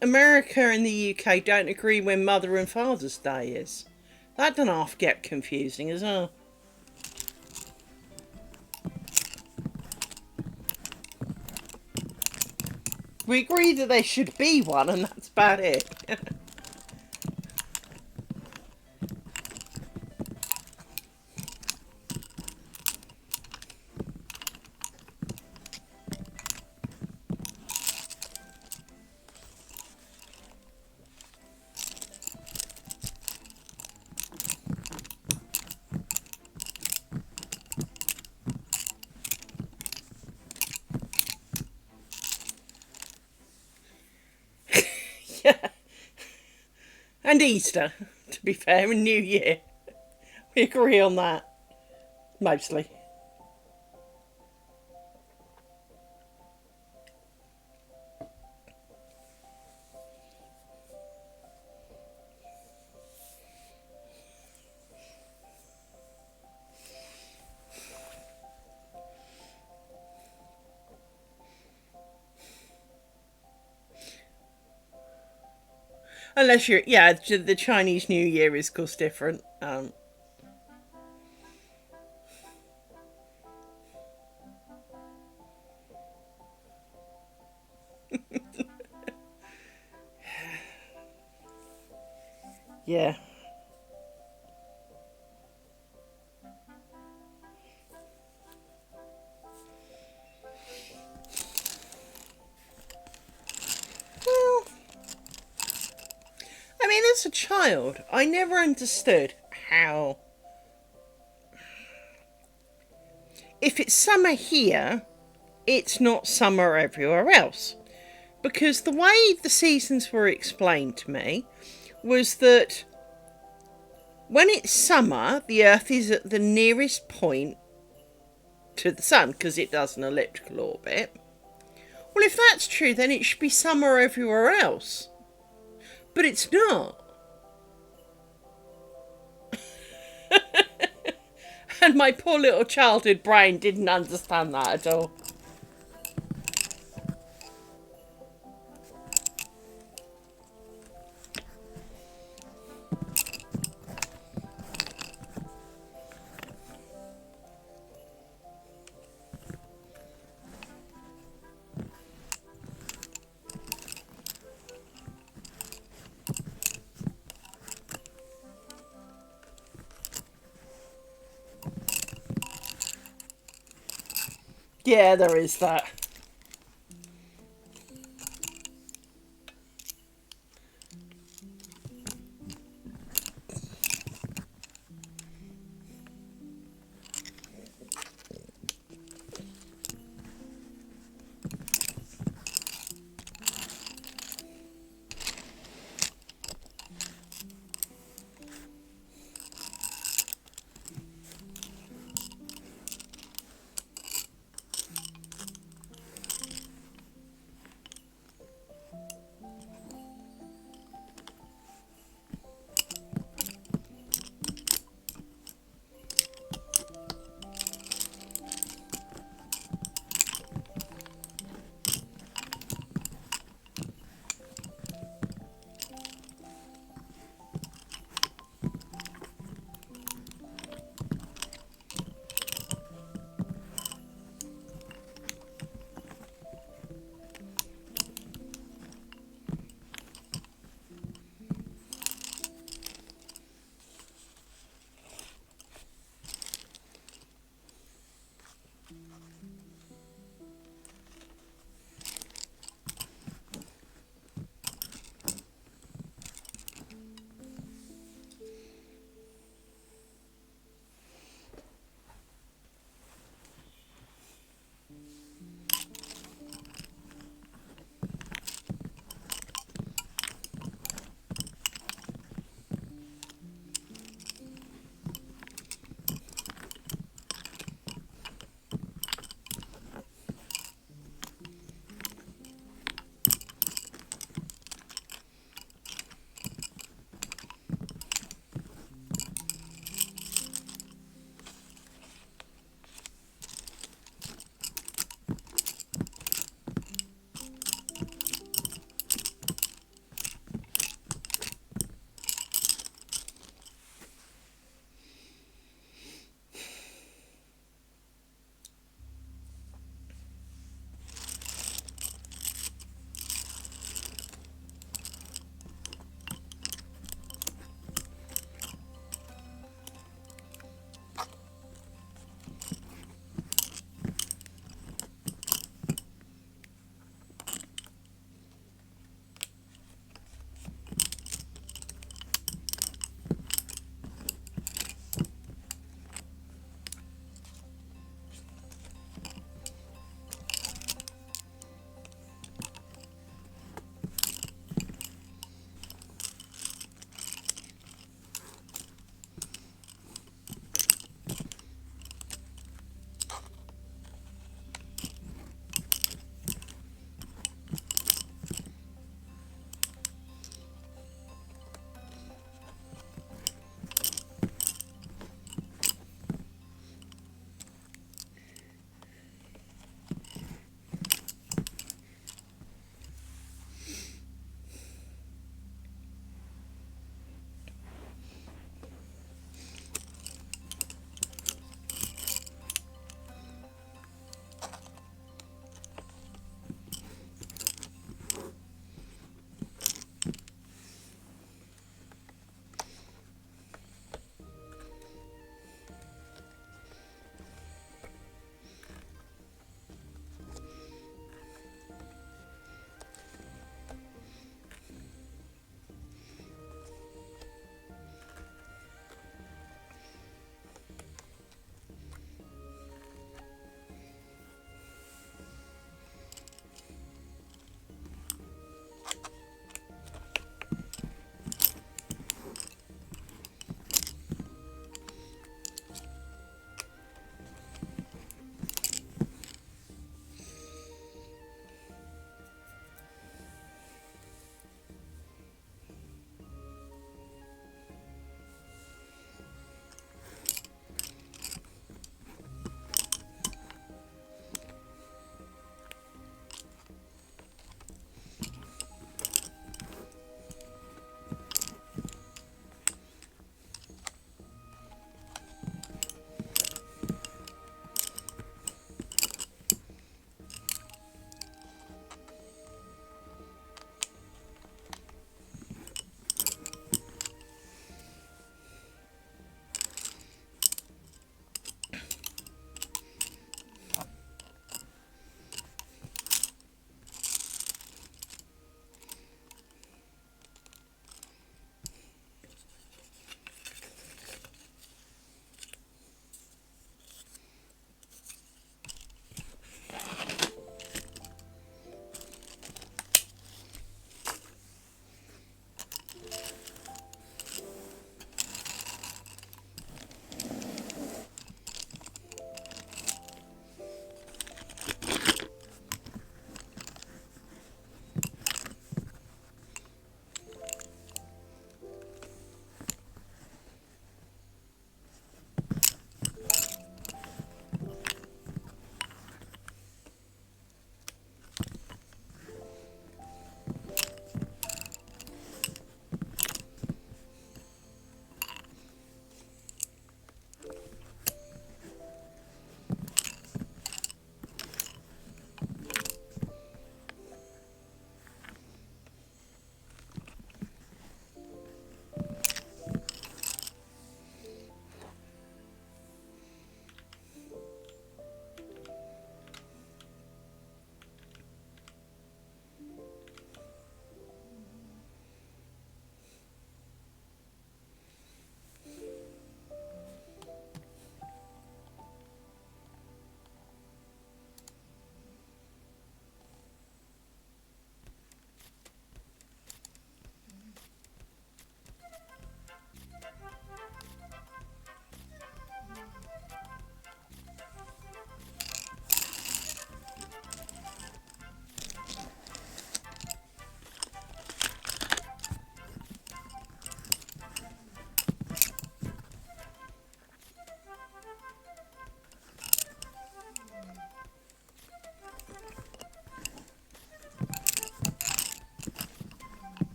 America and the UK don't agree when Mother and Father's Day is. That doesn't half get confusing as well. We agree that there should be one, and that's about it. Yeah. And Easter, to be fair, and New Year. We agree on that. Mostly. Unless you're, yeah, the Chinese New Year is, of course, different. Yeah. Well, I mean, as a child, I never understood how. If it's summer here, it's not summer everywhere else. Because the way the seasons were explained to me was that when it's summer, the Earth is at the nearest point to the sun because it does an elliptical orbit. Well, if that's true, then it should be summer everywhere else. But it's not. And my poor little childhood brain didn't understand that at all. Yeah, there is that.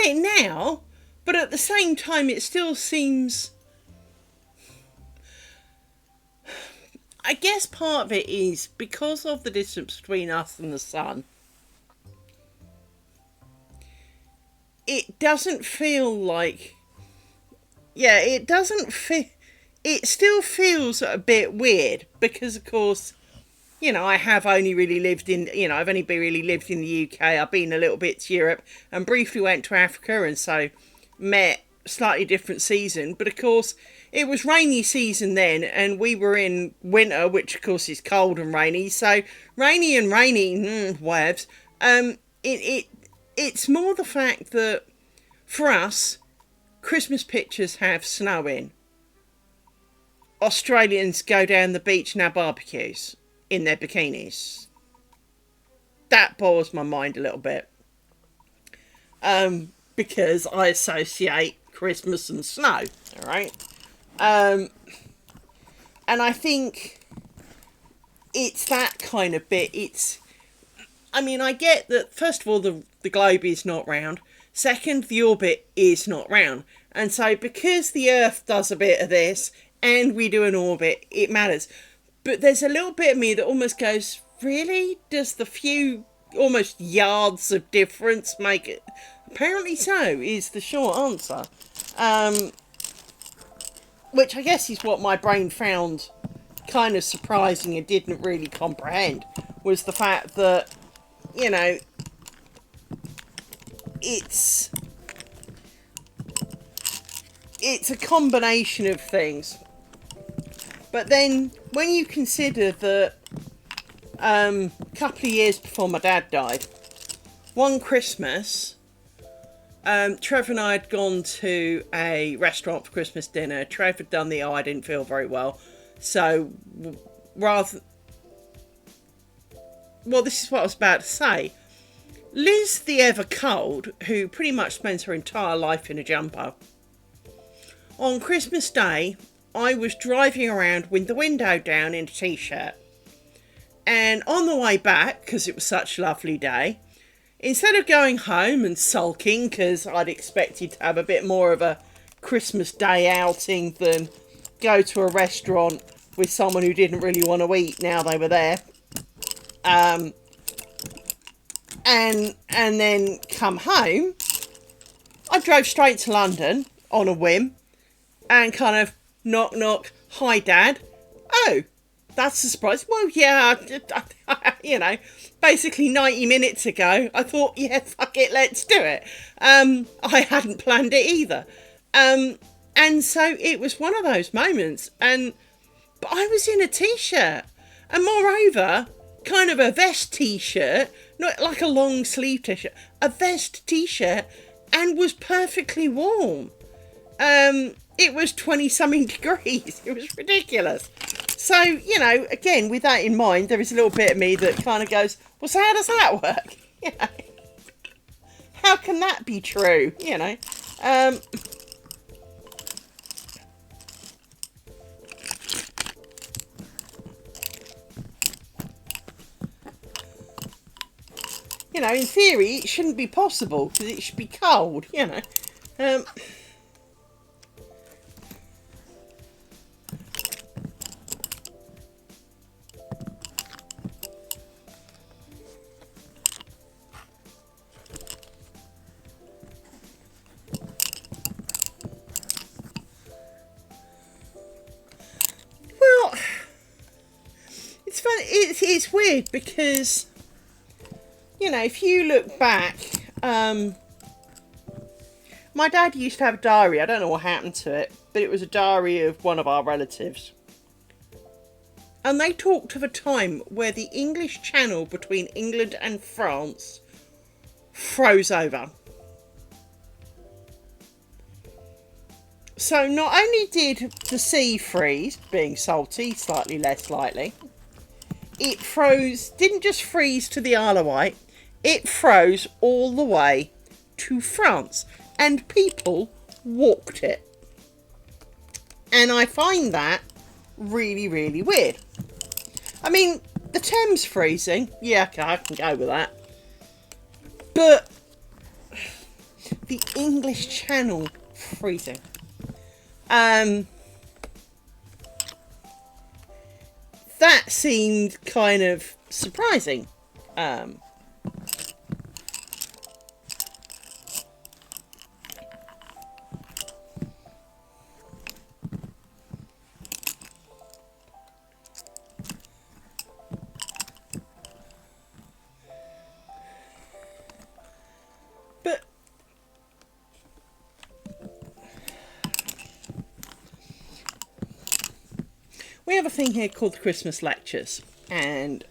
it now, but at the same time it still seems... I guess part of it is because of the distance between us and the sun. It doesn't feel like... Yeah, it doesn't feel... It still feels a bit weird because, of course, you know, I have only really lived in... You know, I've only really lived in the UK. I've been a little bit to Europe and briefly went to Africa, and so met slightly different season. But, of course, it was rainy season then, and we were in winter, which, of course, is cold and rainy. So, rainy, waves. It's more the fact that, for us, Christmas pictures have snow in. Australians go down the beach and have barbecues in their bikinis. That bores my mind a little bit. Because I associate Christmas and snow, alright? And I think it's that kind of bit. I mean, I get that, first of all, the globe is not round. Second, the orbit is not round. And so because the Earth does a bit of this and we do an orbit, it matters. But there's a little bit of me that almost goes, really? Does the few almost yards of difference make it? Apparently so, is the short answer. Which I guess is what my brain found kind of surprising and didn't really comprehend, was the fact that, you know, it's a combination of things. But then when you consider that a couple of years before my dad died, one Christmas, Trevor and I had gone to a restaurant for Christmas dinner. Trevor had done I didn't feel very well. So this is what I was about to say. Liz, the ever cold, who pretty much spends her entire life in a jumper, on Christmas Day, I was driving around with the window down in a t-shirt. And on the way back, because it was such a lovely day, instead of going home and sulking, because I'd expected to have a bit more of a Christmas Day outing than go to a restaurant with someone who didn't really want to eat now they were there, and then come home, I drove straight to London on a whim and kind of knock knock, hi Dad. Oh, that's a surprise. Well, yeah, you know, basically 90 minutes ago I thought, yeah, fuck it, let's do it. I hadn't planned it either. And so it was one of those moments, but I was in a t-shirt, and moreover, kind of a vest t-shirt, not like a long sleeve t-shirt, a vest t-shirt, and was perfectly warm. It was 20 something degrees. It was ridiculous. So, you know, again, with that in mind, there is a little bit of me that kind of goes, well, so how does that work? You know, how can that be true? You know, you know, in theory, it shouldn't be possible because it should be cold, you know. Well, it's funny. It's weird because, you know, if you look back, my dad used to have a diary. I don't know what happened to it, but it was a diary of one of our relatives. And they talked of a time where the English Channel between England and France froze over. So not only did the sea freeze, being salty, slightly less likely, it froze, didn't just freeze to the Isle of Wight, it froze all the way to France. And people walked it. And I find that really, really weird. I mean, the Thames freezing, yeah, okay, I can go with that. But the English Channel freezing. That seemed kind of surprising. But we have a thing here called the Christmas lectures, and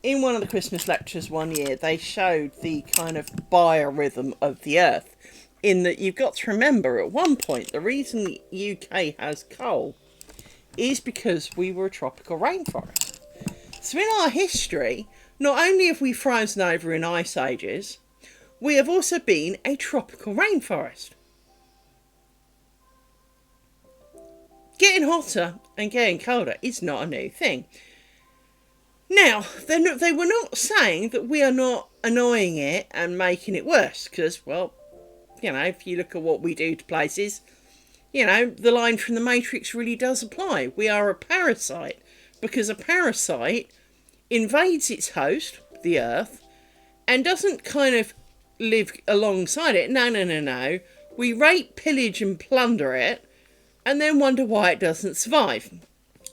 in one of the Christmas lectures one year they showed the kind of biorhythm of the earth, in that you've got to remember at one point the reason the UK has coal is because we were a tropical rainforest. So in our history, not only have we frozen over in ice ages, we have also been a tropical rainforest. Getting hotter and getting colder is not a new thing. Now, they were not saying that we are not annoying it and making it worse, because, well, you know, if you look at what we do to places, you know, the line from the Matrix really does apply. We are a parasite, because a parasite invades its host, the Earth, and doesn't kind of live alongside it. No. We rape, pillage and plunder it, and then wonder why it doesn't survive.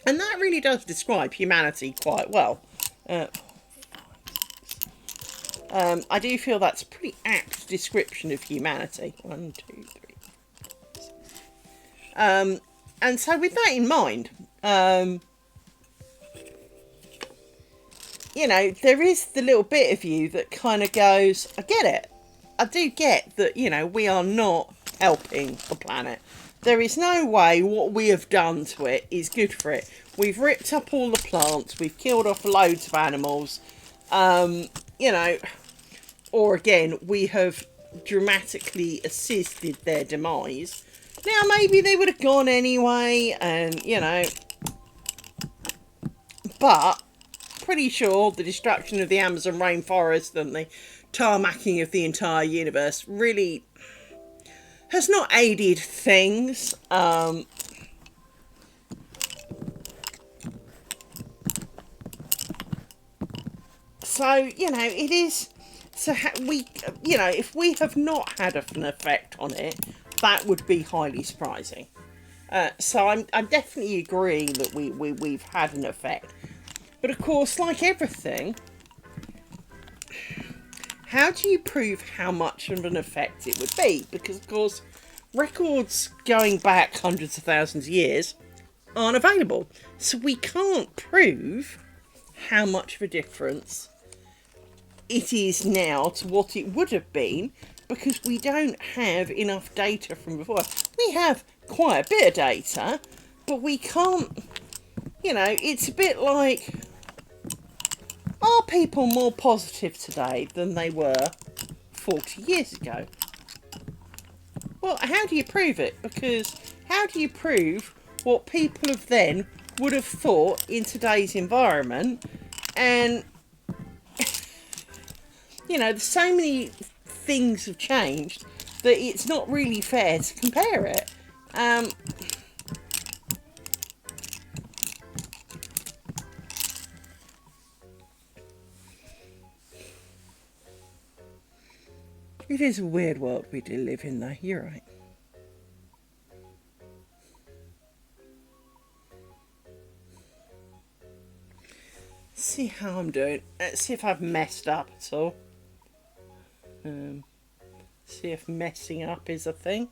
And that really does describe humanity quite well. I do feel that's a pretty apt description of humanity. 1, 2, 3. And so with that in mind, you know, there is the little bit of you that kind of goes, I get it. I do get that, you know, we are not helping the planet. There is no way what we have done to it is good for it. We've ripped up all the plants. We've killed off loads of animals. You know, or again, we have dramatically assisted their demise. Now, maybe they would have gone anyway, and, you know, but pretty sure the destruction of the Amazon rainforest and the tarmacking of the entire universe really has not aided things. So, you know, it is... So, you know, if we have not had an effect on it, that would be highly surprising. So I'm definitely agreeing that we've had an effect. But of course, like everything, how do you prove how much of an effect it would be? Because, of course, records going back hundreds of thousands of years aren't available. So we can't prove how much of a difference it is now to what it would have been, because we don't have enough data from before. We have quite a bit of data, but we can't, you know, it's a bit like, are people more positive today than they were 40 years ago? Well, how do you prove it? Because how do you prove what people of then would have thought in today's environment? And, you know, so many things have changed that it's not really fair to compare it. It is a weird world we do live in, though. You're right. See how I'm doing. Let's see if I've messed up at all. See if messing up is a thing.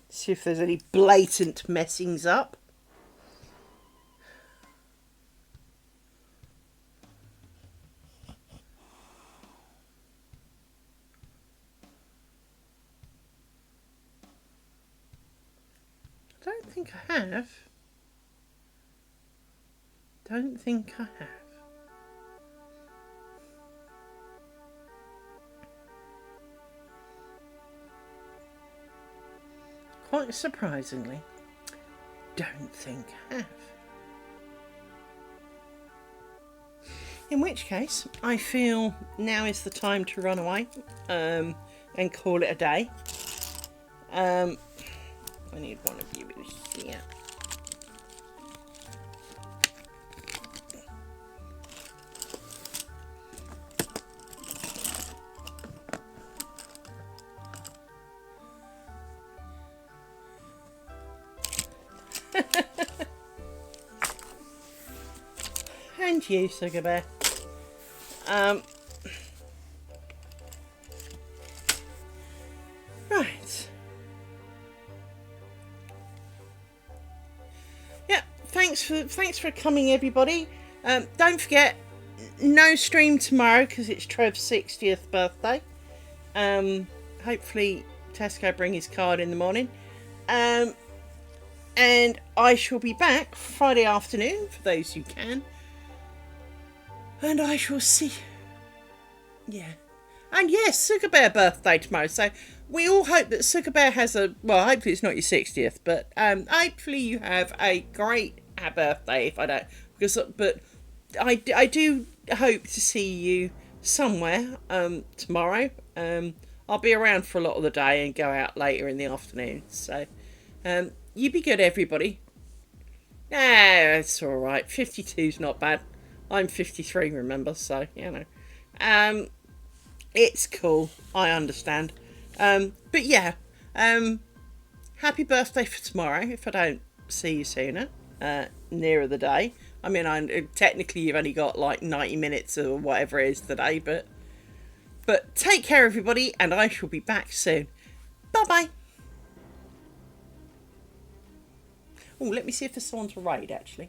See if there's any blatant messings up. I don't think I have. Don't think I have. Quite surprisingly. don't think I have. In which case, I feel now is the time to run away and call it a day. I need one of you here. And you, Sugar Bear. Right. Yeah, thanks for coming, everybody. Don't forget, no stream tomorrow because it's Trev's 60th birthday. Hopefully Tesco bring his card in the morning. And I shall be back Friday afternoon for those who can. And I shall see. Yeah. And yes, Sugar Bear birthday tomorrow. So we all hope that Sugar Bear has a, well, hopefully it's not your 60th, but hopefully you have a great birthday if I don't, because, but I do hope to see you somewhere tomorrow. I'll be around for a lot of the day and go out later in the afternoon. So you be good, everybody. It's all right. 52's not bad. I'm 53, remember, so, you know. It's cool. I understand. But yeah, happy birthday for tomorrow, if I don't see you sooner, nearer the day. I mean, technically you've only got like 90 minutes or whatever it is today, but take care, everybody, and I shall be back soon. Bye-bye. Oh, let me see if there's someone to raid, actually.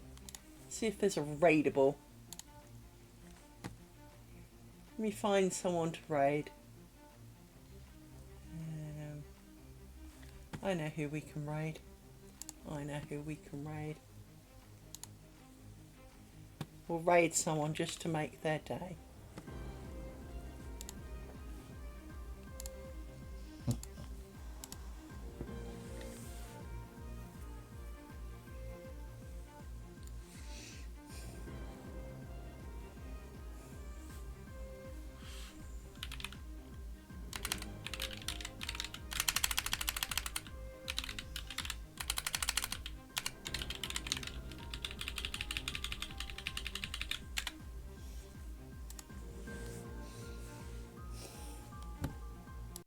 See if there's a raidable. Let me find someone to raid. I know who we can raid. We'll raid someone just to make their day.